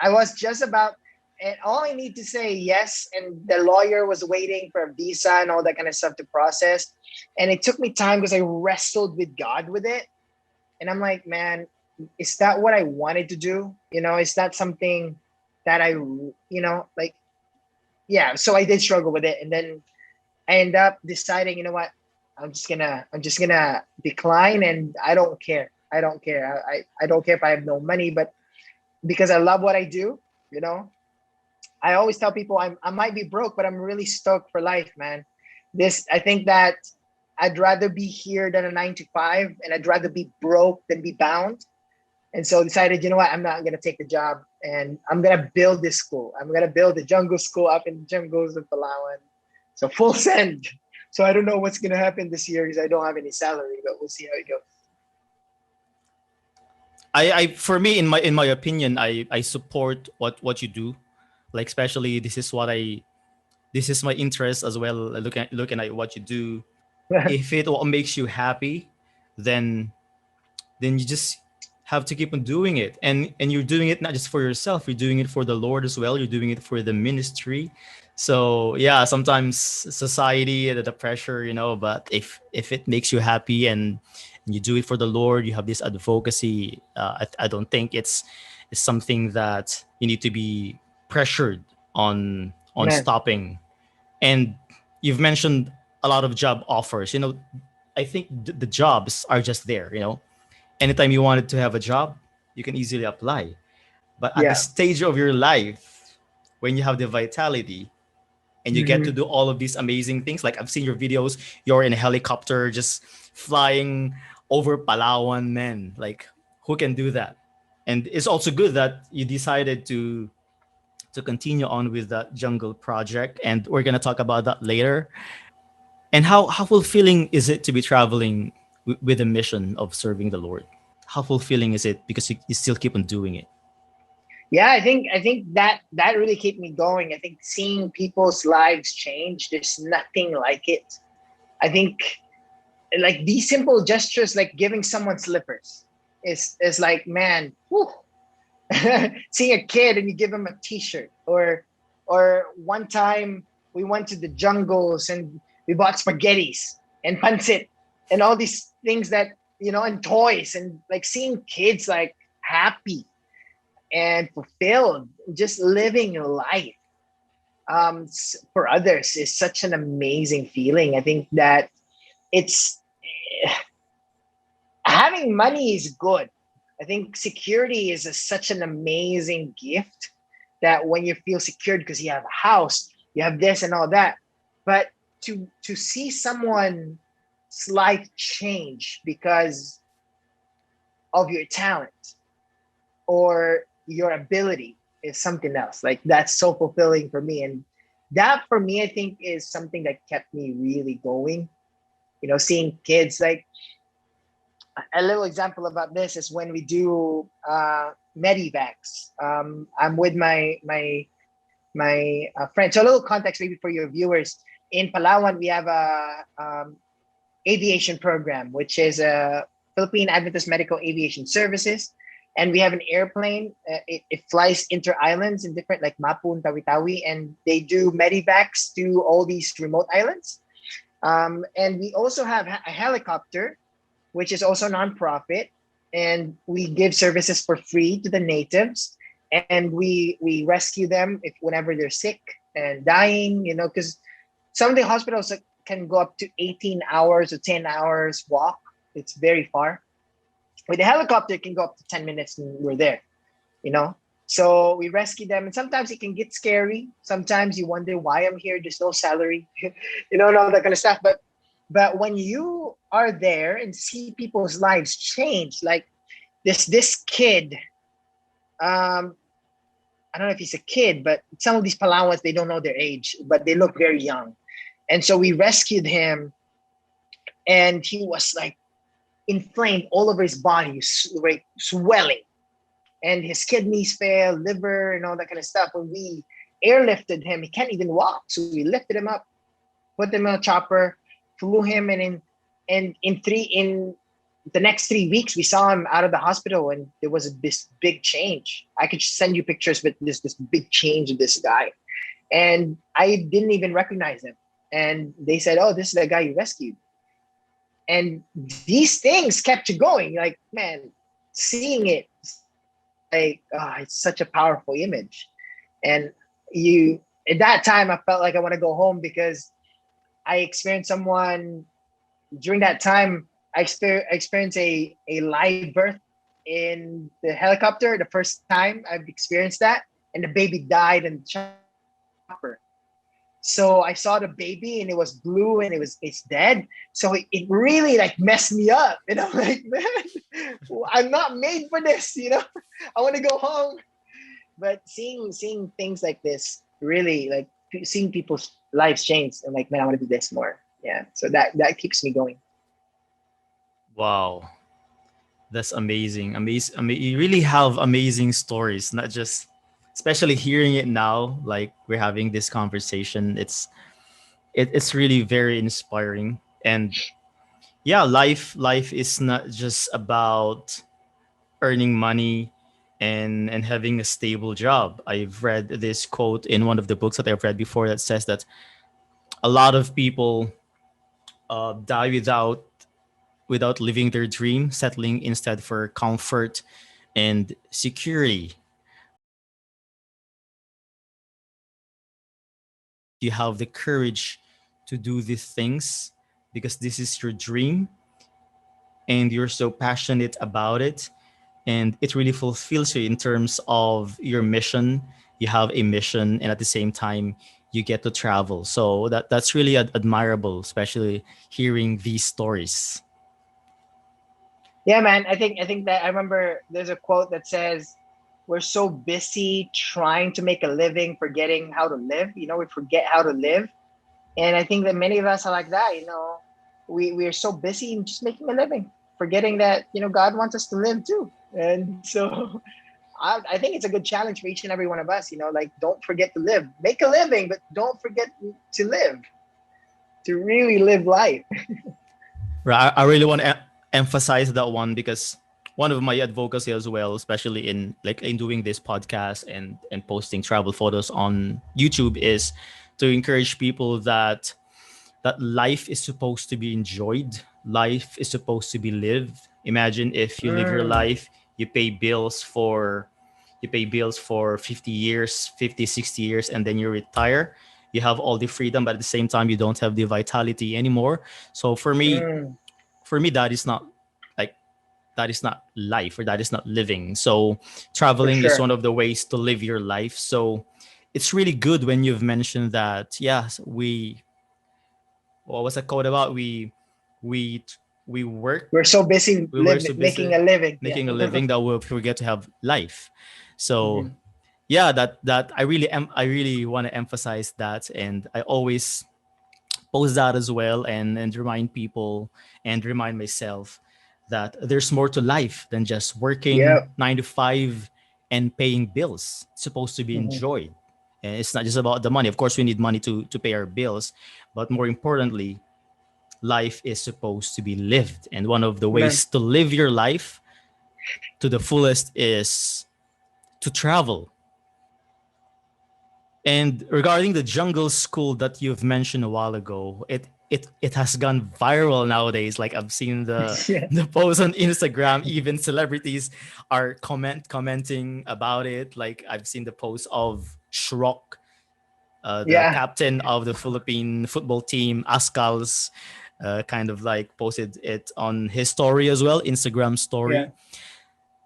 I was just about, and all I need to say yes, and the lawyer was waiting for a visa and all that kind of stuff to process, and it took me time because I wrestled with God with it, and I'm like, man, is that what I wanted to do? Is that something that like, yeah. So I did struggle with it, and then I end up deciding, I'm just gonna decline, and I don't care. I don't care. I don't care if I have no money, but because I love what I do, you know, I always tell people I might be broke, but I'm really stoked for life, man. I think that I'd rather be here than a 9 to 5, and I'd rather be broke than be bound. And so decided, you know what, I'm not gonna take the job, and I'm gonna build this school. I'm gonna build the jungle school up in the jungles of Palawan. So full send. So I don't know what's gonna happen this year because I don't have any salary, but we'll see how it goes. I for me, in my opinion, I support what you do, like especially this is my interest as well. Looking at what you do, if it what makes you happy, then you just have to keep on doing it, and you're doing it not just for yourself, you're doing it for the Lord as well, you're doing it for the ministry. So yeah, sometimes society, the pressure, but if it makes you happy, and you do it for the Lord, you have this advocacy. I don't think it's something that you need to be pressured on Man, stopping. And you've mentioned a lot of job offers. I think the jobs are just there. Anytime you wanted to have a job, you can easily apply. But at the yeah. stage of your life, when you have the vitality and you get to Mhm. do all of these amazing things, like I've seen your videos, you're in a helicopter just flying over Palawan, man. Like, who can do that? And it's also good that you decided to continue on with that jungle project, and we're gonna talk about that later. And how fulfilling is it to be traveling with a mission of serving the Lord? How fulfilling is it because you still keep on doing it? Yeah, I think that really kept me going. I think seeing people's lives change, there's nothing like it. I think like these simple gestures, like giving someone slippers, is like, man, whew. Seeing a kid and you give him a t-shirt, or one time we went to the jungles and we bought spaghettis and pancit and all these things that and toys, and like seeing kids like happy and fulfilled, just living life. for others is such an amazing feeling. I think that it's having money is good. I think security is such an amazing gift that when you feel secured because you have a house, you have this and all that. But to see someone's life change because of your talent or your ability is something else. Like that's so fulfilling for me. And that for me, I think is something that kept me really going. You know, seeing kids like a little example about this is when we do medivacs. I'm with my friend. So a little context maybe for your viewers. In Palawan, we have a aviation program, which is a Philippine Adventist Medical Aviation Services. And we have an airplane. It flies inter islands in different like Mapun, Tawi-Tawi, and they do medivacs to all these remote islands. And we also have a helicopter, which is also nonprofit, and we give services for free to the natives, and we rescue them if whenever they're sick and dying. You know, because some of the hospitals can go up to 18 hours or 10 hours walk. It's very far. With the helicopter, it can go up to 10 minutes and we're there, you know? So we rescue them. And sometimes it can get scary. Sometimes you wonder why I'm here. There's no salary, you know, and all that kind of stuff. But when you are there and see people's lives change, like this kid, I don't know if he's a kid, but some of these Palawans, they don't know their age, but they look very young. And so we rescued him, and he was like inflamed all over his body, like swelling, and his kidneys failed, liver, and all that kind of stuff. When we airlifted him, he can't even walk, so we lifted him up, put him on a chopper, flew him, and in the next 3 weeks, we saw him out of the hospital, and there was this big change. I could send you pictures, but there's this big change in this guy, and I didn't even recognize him. And they said, "Oh, this is the guy you rescued." And these things kept you going. Like, man, seeing it, like, it's such a powerful image. And you, at that time, I felt like I want to go home because I experienced someone during that time. I experienced a live birth in the helicopter. The first time I've experienced that, and the baby died in the chopper. So I saw the baby and it was blue and it's dead. So it really like messed me up. And I'm like, man, I'm not made for this, you know? I want to go home. But seeing things like this, really like seeing people's lives change, I'm like, man, I want to do this more. Yeah. So that keeps me going. Wow, that's amazing. Amazing. You really have amazing stories, not just, especially hearing it now, like we're having this conversation. It's really very inspiring. And yeah, life is not just about earning money and having a stable job. I've read this quote in one of the books that I've read before that says that a lot of people die without living their dream, settling instead for comfort and security. You have the courage to do these things because this is your dream and you're so passionate about it, and it really fulfills you in terms of your mission. You have a mission, and at the same time you get to travel, so that's really admirable, especially hearing these stories. Yeah, man. I think that I remember there's a quote that says, "We're so busy trying to make a living, forgetting how to live." You know, we forget how to live, and I think that many of us are like that. You know, we are so busy in just making a living, forgetting that God wants us to live too. And so, I think it's a good challenge for each and every one of us. You know, like don't forget to live, make a living, but don't forget to live, to really live life. Right, I really want to emphasize that one because one of my advocacy as well, especially in like in doing this podcast and posting travel photos on YouTube, is to encourage people that life is supposed to be enjoyed. Life is supposed to be lived. Imagine if you live your Mm, life, you pay bills for you pay bills for 50 years, 50, 60 years, and then you retire. You have all the freedom, but at the same time, you don't have the vitality anymore. So Mm, for me, that is not like that is not life, or that is not living. So for traveling is sure. one of the ways to live your life. So it's really good when you've mentioned that. Yes, what was the quote about? We we work We're so busy we were so making busy a living. Yeah. making a living that we'll forget to have life. So Mhm. yeah, that I really want to emphasize that, and I always post that as well, and remind people and remind myself that there's more to life than just working Yeah. 9 to 5 and paying bills. It's supposed to be Mhm. enjoyed. And it's not just about the money. Of course, we need money to pay our bills, but more importantly, life is supposed to be lived. And one of the Man. ways to live your life to the fullest is to travel. And regarding the jungle school that you've mentioned a while ago, it has gone viral nowadays. Like I've seen the Yeah. the posts on Instagram, even celebrities are commenting about it. Like I've seen the post of Shrok, the Yeah. captain of the Philippine football team, Ascal's, kind of like posted it on his story as well, Instagram Yeah. story.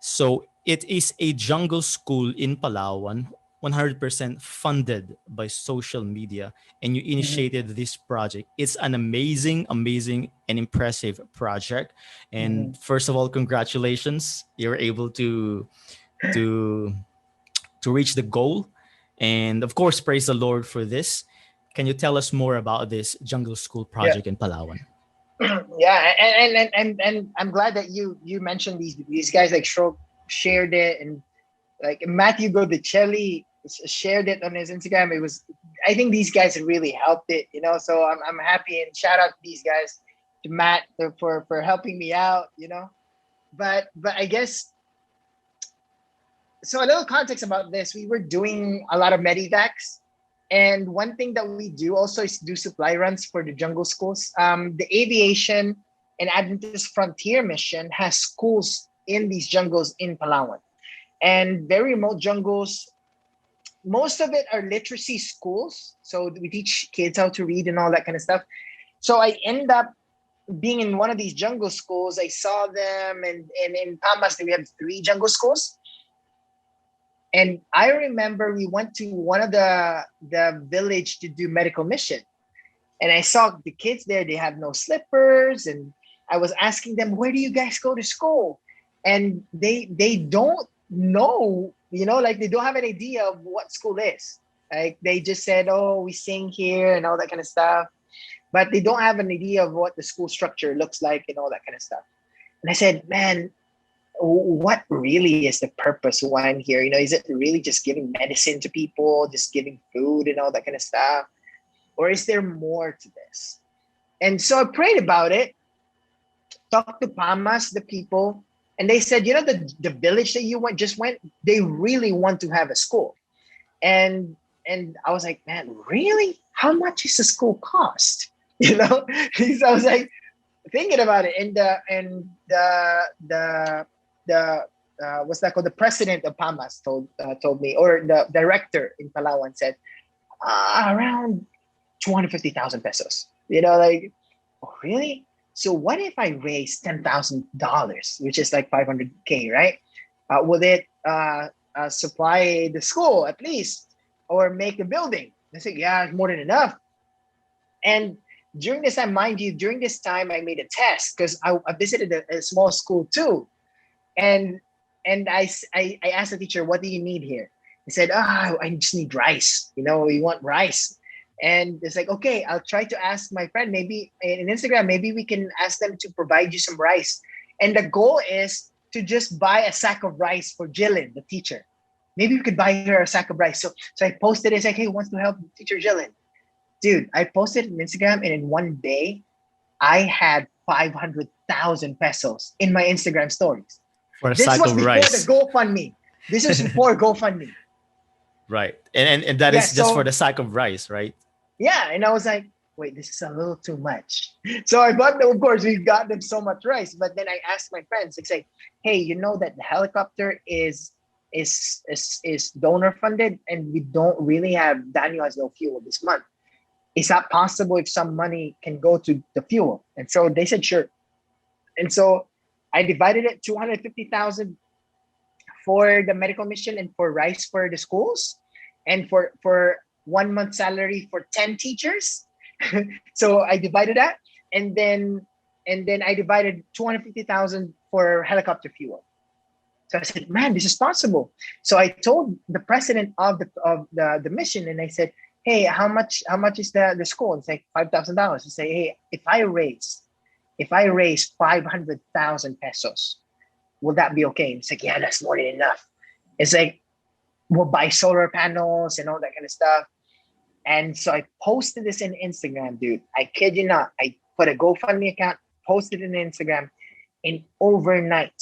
So it is a jungle school in Palawan, 100% funded by social media, and you Mhm. initiated this project. It's an amazing, amazing, and impressive project. And Mhm. first of all, congratulations! You're able to to reach the goal, and of course, praise the Lord for this. Can you tell us more about this jungle school Yeah. project in Palawan? Yeah. And I'm glad that you mentioned these guys like Stroke shared it, and like Matthew Godicelli shared it on his Instagram. It was, I think these guys really helped it, you know. So I'm happy, and shout out to these guys, to Matt for helping me out, you know. But I guess, so a little context about this: we were doing a lot of medivacs, and one thing that we do also is do supply runs for the jungle schools. The aviation and Adventist Frontier Mission has schools in these jungles in Palawan, and very remote jungles. Most of it are literacy schools, so we teach kids how to read and all that kind of stuff. So I end up being in one of these jungle schools. I saw them, and in Pamas we have 3 jungle schools. And I remember we went to one of the village to do medical mission, and I saw the kids there. They have no slippers, and I was asking them, "Where do you guys go to school?" And they don't know, you know, like they don't have an idea of what school is. Like they just said, "Oh, we sing here" and all that kind of stuff, but they don't have an idea of what the school structure looks like and all that kind of stuff. And I said, "Man, what really is the purpose why I'm here? You know, is it really just giving medicine to people, just giving food and all that kind of stuff? Or is there more to this?" And so I prayed about it, talked to Pamas, the people, and they said, the village that you went, they really want to have a school. And I was like, man, really? How much is the school cost? You know? So I was like thinking about it, and the what's that called? The president of Pamas told me, or the director in Palawan said, around 250,000 pesos. You know, like, oh, really? So what if I raise $10,000, which is like 500K, right? Will it supply the school at least, or make a building? I said, yeah, it's more than enough. And during this time, mind you, during this time, I made a test because I visited a small school too, and I asked the teacher, "What do you need here?" He said, I just need rice. You know, we want rice." And it's like, okay, I'll try to ask my friend, maybe in Instagram, maybe we can ask them to provide you some rice. And the goal is to just buy a sack of rice for Jillian, the teacher. Maybe we could buy her a sack of rice. So I posted it. It's like, hey, who wants to help teacher Jillian? Dude, I posted it on Instagram, and in one day, I had 500,000 pesos in my Instagram stories. For a This sack was of before the rice. GoFundMe. This was before GoFundMe. Right. And that Yeah, is just for so the sack of rice, right? yeah, and I was like, wait, this is a little too much. So I bought them, of course, we got them so much rice. But then I asked my friends, like, say, hey, you know that the helicopter is is donor funded, and we don't really have Daniel has no fuel this month. Is that possible if some money can go to the fuel? And so they said sure. And so I divided it 250,000 for the medical mission and for rice for the schools, and for 1 month salary for 10 teachers. So I divided that, and then I divided 250,000 for helicopter fuel. So I said, man, this is possible. So I told the president of the mission, and I said, hey, how much is the school? It's like $5,000. I say, hey, if I raise 500,000 pesos, will that be okay? And it's like, yeah, that's more than enough. It's like, we'll buy solar panels and all that kind of stuff. And so I posted this in Instagram, dude. I kid you not. I put a GoFundMe account, posted it in Instagram, and overnight,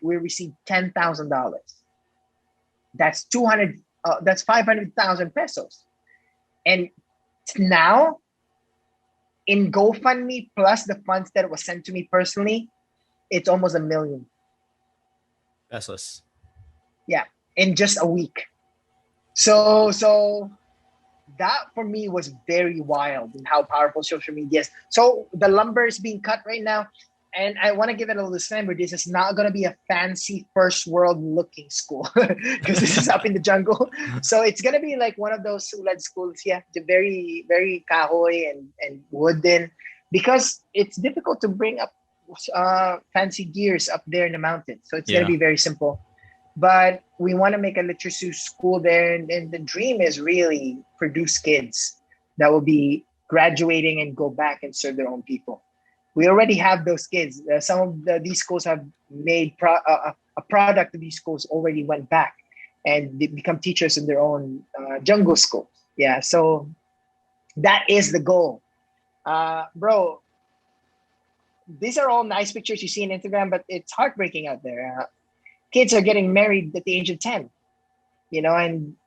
we received $10,000. That's 500,000 pesos. And now, in GoFundMe plus the funds that was sent to me personally, it's almost $1 million pesos. Yeah, in just a week. So that for me was very wild and how powerful social media is. So the lumber is being cut right now. And I want to give it a little disclaimer. This is not going to be a fancy first world looking school because this is up in the jungle. So it's going to be like one of those sulad schools. Yeah, the very, very kahoy and wooden, because it's difficult to bring up fancy gears up there in the mountains. So it's going to be very simple. But we want to make a literacy school there. And the dream is really produce kids that will be graduating and go back and serve their own people. We already have those kids. Some of these schools have made a product of these schools already went back and they become teachers in their own jungle schools. Yeah, so that is the goal. Bro, these are all nice pictures you see on Instagram, but it's heartbreaking out there. Kids are getting married at the age of 10,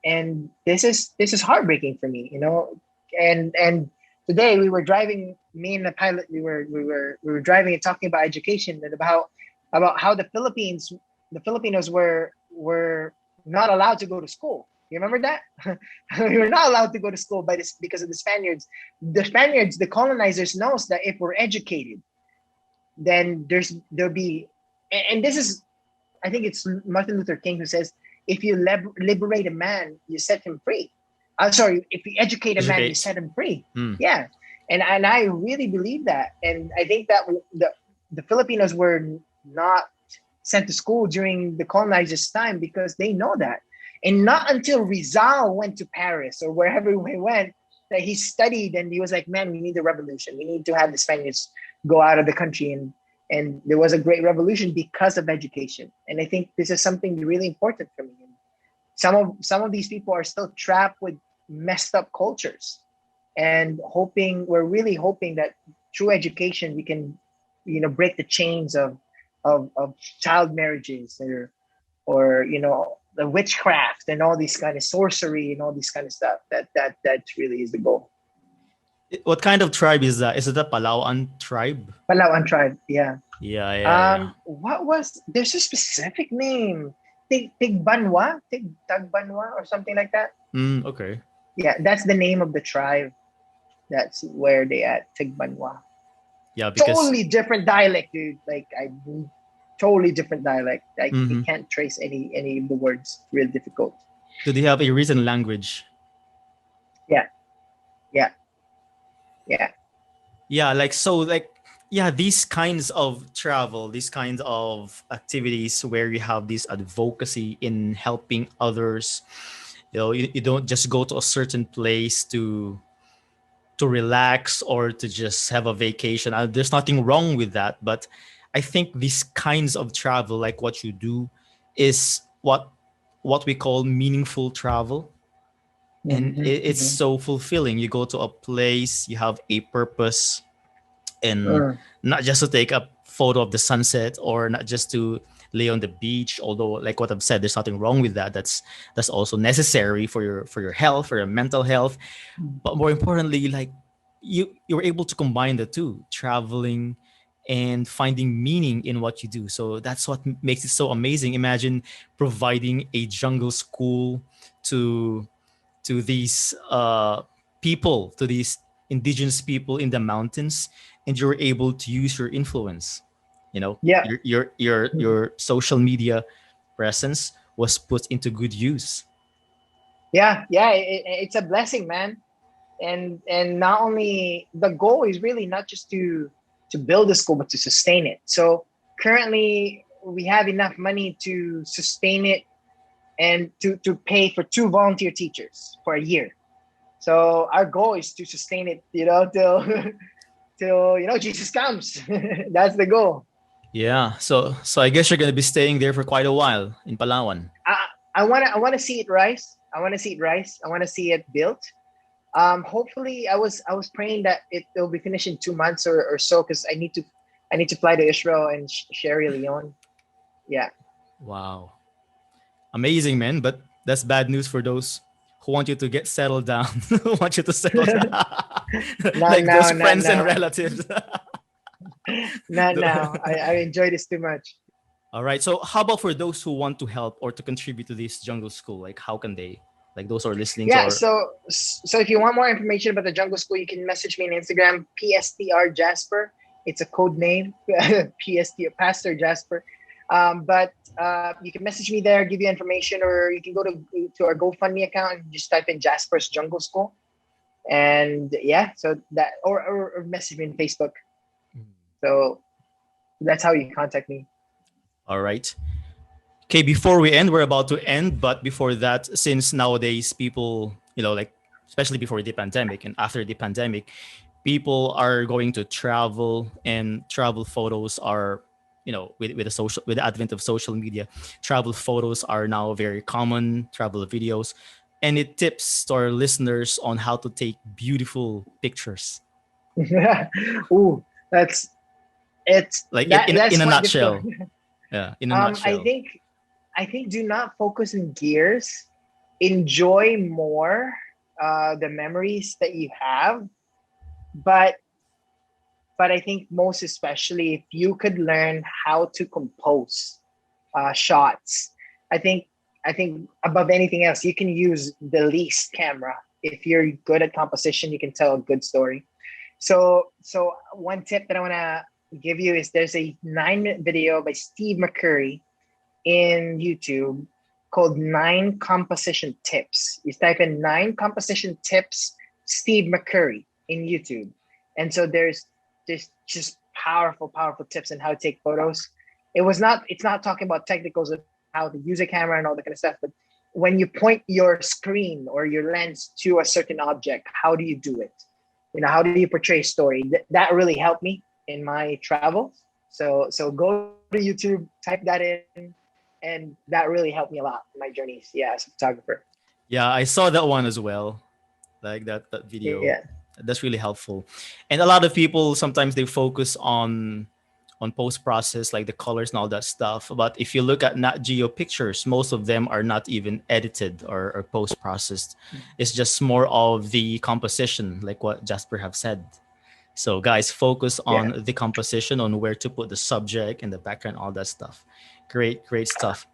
and this is heartbreaking for me, and today we were driving, me and the pilot, we were driving and talking about education and about how the Filipinos were not allowed to go to school. You remember that? We were not allowed to go to school because of the Spaniards. The colonizers knows that if we're educated, then there'll be, and this is, I think it's Martin Luther King who says, if you liberate a man, you set him free. If you educate a man, you set him free. Yeah. And I really believe that. And I think that the Filipinos were not sent to school during the colonizers' time because they know that. And not until Rizal went to Paris or wherever he went that he studied, and he was like, man, we need a revolution. We need to have the Spaniards go out of the country. And there was a great revolution because of education. And I think this is something really important for me. Some of these people are still trapped with messed up cultures, and we're really hoping that through education we can, break the chains of child marriages or the witchcraft and all these kind of sorcery and all this kind of stuff. That really is the goal. What kind of tribe is that? Is it the Palawan tribe? Palawan tribe, yeah. Yeah. There's a specific name. Tigbanwa or something like that. Okay. Yeah, that's the name of the tribe. That's where they at, Tigbanwa. Yeah, because totally different dialect, dude. Totally different dialect. You can't trace any of the words. Real difficult. Do they have a written language? Yeah. These kinds of travel, these kinds of activities where you have this advocacy in helping others. You don't just go to a certain place to relax or to just have a vacation. There's nothing wrong with that, but I think these kinds of travel, like what you do, is what we call meaningful travel. And it's so fulfilling. You go to a place, you have a purpose, and not just to take a photo of the sunset or not just to lay on the beach, although like what I've said, there's nothing wrong with that. That's also necessary for your health, for your mental health. But more importantly, like you were able to combine the two, traveling and finding meaning in what you do. So that's what makes it so amazing. Imagine providing a jungle school to these people, to these indigenous people in the mountains, and you're able to use your influence. You know, Yeah. your social media presence was put into good use. Yeah, it's a blessing, man. And not only the goal is really not just to build a school, but to sustain it. So currently we have enough money to sustain it and to pay for 2 volunteer teachers for a year. So our goal is to sustain it, till till Jesus comes. That's the goal. Yeah. So I guess you're gonna be staying there for quite a while in Palawan. I I wanna see it rise. I want to see it rise. I want to see it built. Hopefully, I was praying that it'll be finished in 2 months or so, because I need to fly to Israel and Sierra Leone. Yeah. Wow. Amazing, man. But that's bad news for those who want you to get settled down, who want you to settle down, Not like those now, not friends and now, relatives. not now. I enjoy this too much. All right. So, how about for those who want to help or to contribute to this jungle school? Like, how can they? Like those who are listening to Yeah. our. So if you want more information about the Jungle School, you can message me on Instagram, PSTR Jasper. It's a code name, PSTR Pastor Jasper. But you can message me there, give you information, or you can go to our GoFundMe account and just type in Jasper's Jungle School. And yeah, so that or message me on Facebook. So that's how you contact me. All right. Okay, before we end, we're about to end, but before that, since nowadays people, like especially before the pandemic and after the pandemic, people are going to travel, and travel photos are, with the advent of social media, travel photos are now very common, travel videos. Any tips to our listeners on how to take beautiful pictures? Ooh, that's it's Like that in that's a quite difficult. nutshell. Yeah, in a I nutshell. think do not focus on gears. Enjoy more the memories that you have, but I think most especially if you could learn how to compose shots. I think above anything else, you can use the least camera. If you're good at composition, you can tell a good story. So one tip that I want to give you is there's a 9-minute video by Steve McCurry in YouTube called 9 Composition Tips. You type in 9 Composition Tips Steve McCurry in YouTube. And so there's just powerful tips on how to take photos. It's not talking about technicals of how to use a camera and all that kind of stuff, but when you point your screen or your lens to a certain object, how do you do it? How do you portray a story? That really helped me in my travels. So go to YouTube, type that in, and that really helped me a lot in my journeys. Yeah, as a photographer. Yeah, I saw that one as well. Like that video. Yeah. That's really helpful. And a lot of people sometimes they focus on post process, like the colors and all that stuff. But if you look at Nat Geo pictures, most of them are not even edited or post processed. It's just more of the composition, like what Jasper have said. So guys, focus Yeah. on the composition, on where to put the subject and the background, all that stuff. Great stuff.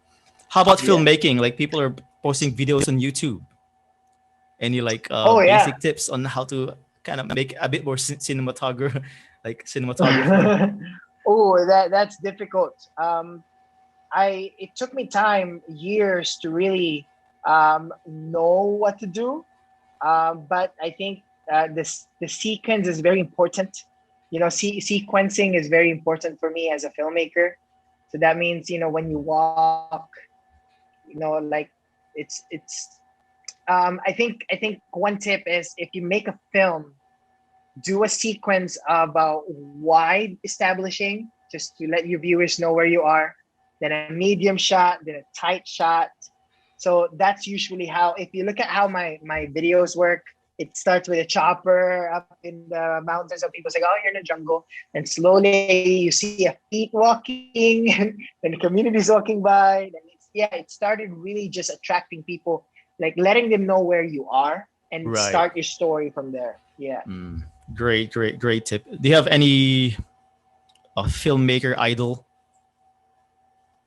How about Yeah. filmmaking? Like people are posting videos on YouTube. Any like Oh yeah. basic tips on how to kind of make a bit more cinematographer, like cinematography? Oh, that's difficult. It took me time, years to really know what to do. But I think the sequence is very important. Sequencing is very important for me as a filmmaker. So that means when you walk, like it's. I think one tip is if you make a film, do a sequence about wide establishing, just to let your viewers know where you are, then a medium shot, then a tight shot. So that's usually how, if you look at how my videos work, it starts with a chopper up in the mountains, and people say, oh, you're in the jungle. And slowly you see a feet walking, and the community's walking by. And it started really just attracting people, like letting them know where you are and Right. start your story from there. Yeah. Great tip. Do you have any a filmmaker idol?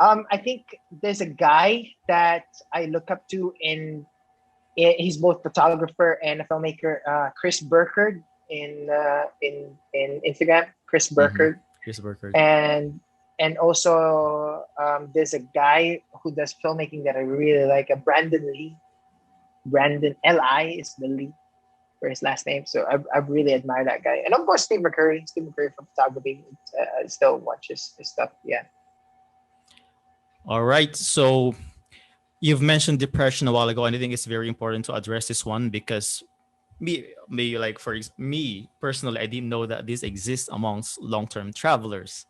I think there's a guy that I look up to he's both photographer and a filmmaker, Chris Burkard in Instagram, Chris Mm-hmm. Burkard. Chris Burkhardt. And also there's a guy who does filmmaking that I really like, a Brandon Lee. Brandon Li is the Lee for his last name, so I really admire that guy. And of course Steve McCurry from photography. I still watch his stuff. Yeah. All right. So you've mentioned depression a while ago, and I think it's very important to address this one because me like me personally, I didn't know that this exists amongst long-term travelers.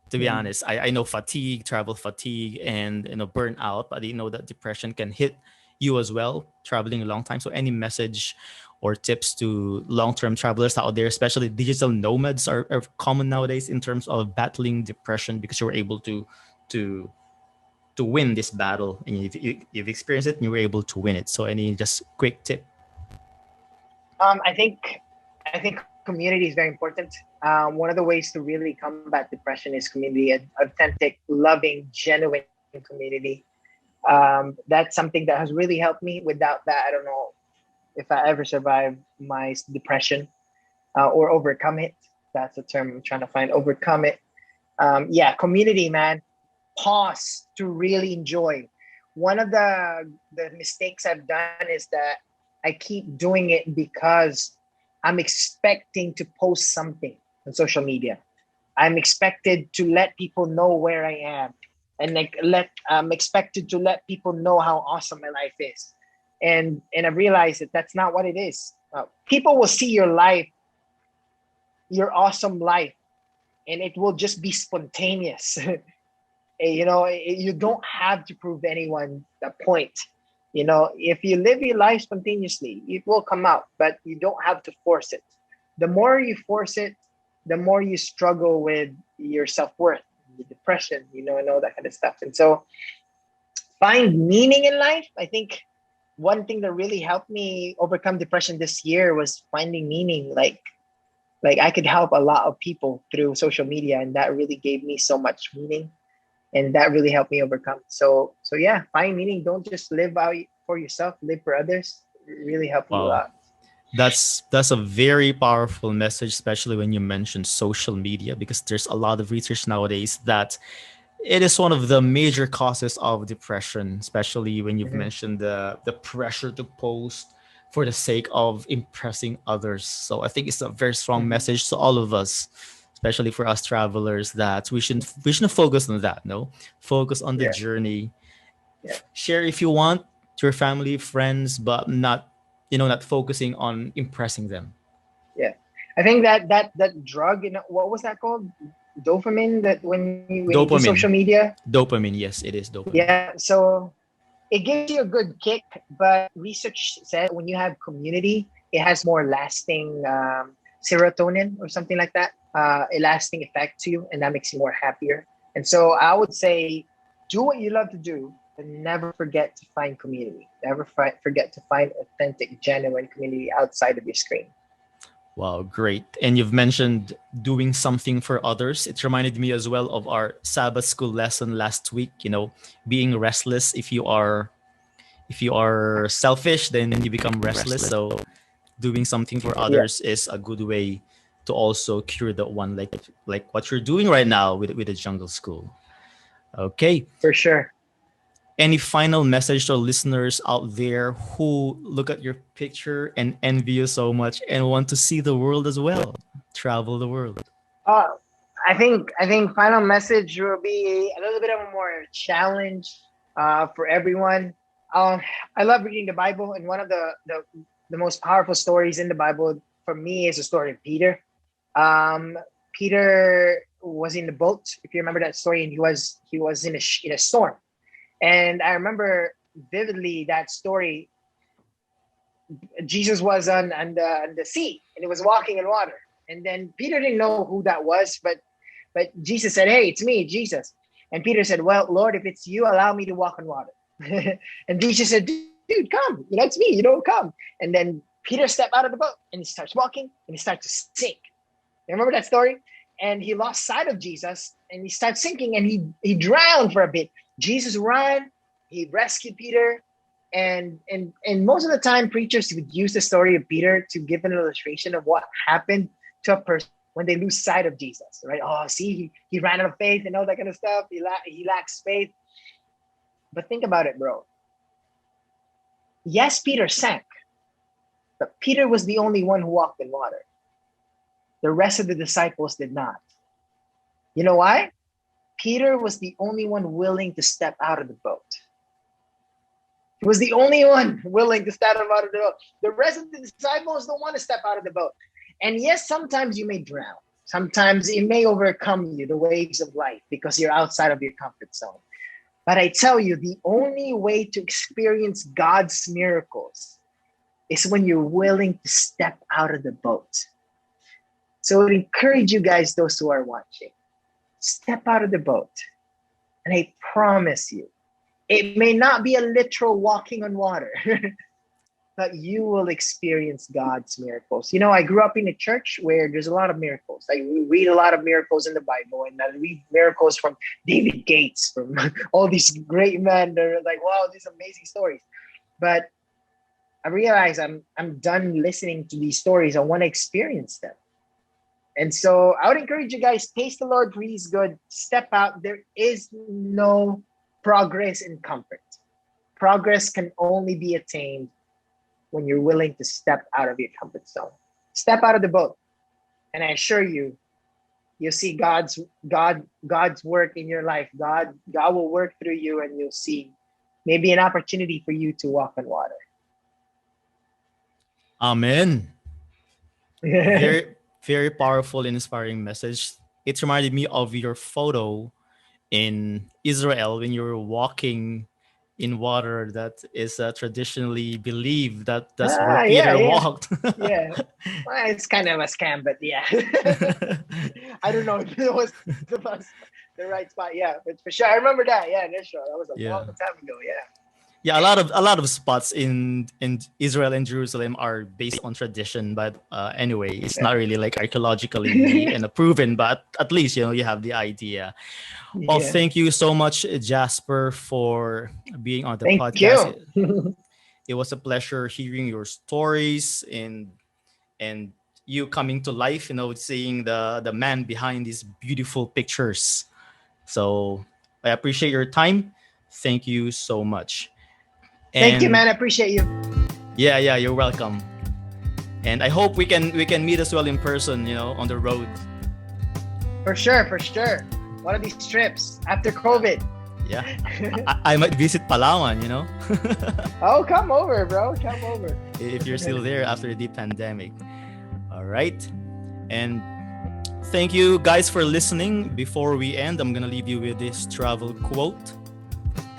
To be Mm. honest, I know fatigue, travel fatigue, and burnout, but I didn't know that depression can hit you as well, traveling a long time. So any message or tips to long-term travelers out there, especially digital nomads are common nowadays in terms of battling depression because you were able to to win this battle and you've experienced it and you were able to win it. So any just quick tip? I think community is very important. One of the ways to really combat depression is community, an authentic, loving, genuine community. That's something that has really helped me. Without that, I don't know if I ever survive my depression or overcome it. That's the term I'm trying to find. Overcome it. Yeah, community, man. Pause to really enjoy. One of the mistakes I've done is that I keep doing it because I'm expecting to post something on social media. I'm expected to let people know where I am, and I'm expected to let people know how awesome my life is. And I realized that that's not what it is. People will see your life, your awesome life, and it will just be spontaneous. You don't have to prove anyone a point. If you live your life spontaneously, it will come out, but you don't have to force it. The more you force it, the more you struggle with your self-worth, the depression, and all that kind of stuff. And so find meaning in life. I think one thing that really helped me overcome depression this year was finding meaning. Like I could help a lot of people through social media, and that really gave me so much meaning. And that really helped me overcome. So yeah, find meaning. Don't just live out for yourself, live for others. It really helped me a Wow. lot. That's a very powerful message, especially when you mention social media, because there's a lot of research nowadays that it is one of the major causes of depression, especially when you've Mhm. mentioned the pressure to post for the sake of impressing others. So I think it's a very strong Mhm. message to all of us, especially for us travelers, that we shouldn't focus on that. No, focus on the Yeah, journey. yeah, Share if you want to your family, friends, but not focusing on impressing them. yeah. I think that drug, what was that called? Dopamine. That when you do social Dopamine. media. Dopamine, yes, it is dopamine. Yeah. So it gives you a good kick, but research says when you have community, it has more lasting serotonin or something like that, a lasting effect to you, and that makes you more happier. And so I would say, do what you love to do, but never forget to find community. Never forget to find authentic, genuine community outside of your screen. Wow, great. And you've mentioned doing something for others. It reminded me as well of our Sabbath school lesson last week, being restless. If you are selfish, then you become restless. So doing something for Yeah, others is a good way to also cure that one, like what you're doing right now with the jungle school. Okay. for sure. Any final message to listeners out there who look at your picture and envy you so much and want to see the world as well, travel the world? Uh, I think final message will be a little bit of a more challenge for everyone. Um, I love reading the Bible, and one of the most powerful stories in the Bible for me is the story of Peter. Um, Peter was in the boat, if you remember that story, and he was in a storm. And I remember vividly that story. Jesus was on the sea, and he was walking in water. And then Peter didn't know who that was, but Jesus said, "Hey, it's me, Jesus." And Peter said, "Well, Lord, if it's you, allow me to walk on water." And Jesus said, "Dude, come. It's me. You don't come." And then Peter stepped out of the boat and he starts walking and he starts to sink. You remember that story? and he lost sight of Jesus, and he started sinking, and he drowned for a bit. Jesus ran, he rescued Peter, and most of the time preachers would use the story of Peter to give an illustration of what happened to a person when they lose sight of Jesus, right? Oh, see, he ran out of faith and all that kind of stuff. He lacks faith. But think about it, bro. Yes, Peter sank, but Peter was the only one who walked in water. The rest of the disciples did not. You know why? Peter was the only one willing to step out of the boat. He was the only one willing to step out of the boat. The rest of the disciples don't want to step out of the boat. And yes, sometimes you may drown. Sometimes it may overcome you, the waves of life, because you're outside of your comfort zone. But I tell you, the only way to experience God's miracles is when you're willing to step out of the boat. So I would encourage you guys, those who are watching, step out of the boat. And I promise you, it may not be a literal walking on water, but you will experience God's miracles. You know, I grew up in a church where there's a lot of miracles. We read a lot of miracles in the Bible, and I read miracles from David Gates, from all these great men. They're like, wow, these amazing stories. But I realize I'm done listening to these stories. I want to experience them. And so I would encourage you guys, taste the Lord, for He's good. Step out. There is no progress in comfort. Progress can only be attained when you're willing to step out of your comfort zone. Step out of the boat. And I assure you, you'll see God's work in your life. God will work through you, and you'll see maybe an opportunity for you to walk on water. Amen. Very, very powerful and inspiring message. It reminded me of your photo in Israel when you were walking in water that is traditionally believed that that's where Peter walked. Yeah. Well, it's kind of a scam, but yeah. I don't know if it was the right spot. Yeah, but for sure. I remember that. Yeah, in Israel. That was a long time ago. Yeah. Yeah, a lot of spots in Israel and Jerusalem are based on tradition, but anyway, it's not really like archaeologically and proven, but at least you have the idea. Well, thank you so much, Jasper, for being on the podcast. You. It was a pleasure hearing your stories and you coming to life, seeing the man behind these beautiful pictures. So I appreciate your time. Thank you so much. Thank you, man. I appreciate you. Yeah, you're welcome. And I hope we can meet as well in person, on the road. For sure. One of these trips after COVID. Yeah. I might visit Palawan, Oh, come over, bro. Come over. If you're still there after the pandemic. All right. And thank you guys for listening. Before we end, I'm going to leave you with this travel quote.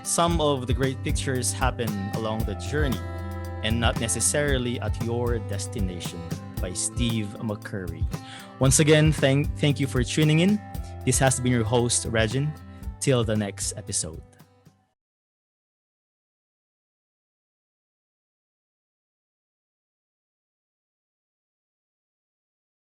Some of the great pictures happen along the journey and not necessarily at your destination, by Steve McCurry. Once again, thank you for tuning in. This has been your host, Regin. Till the next episode.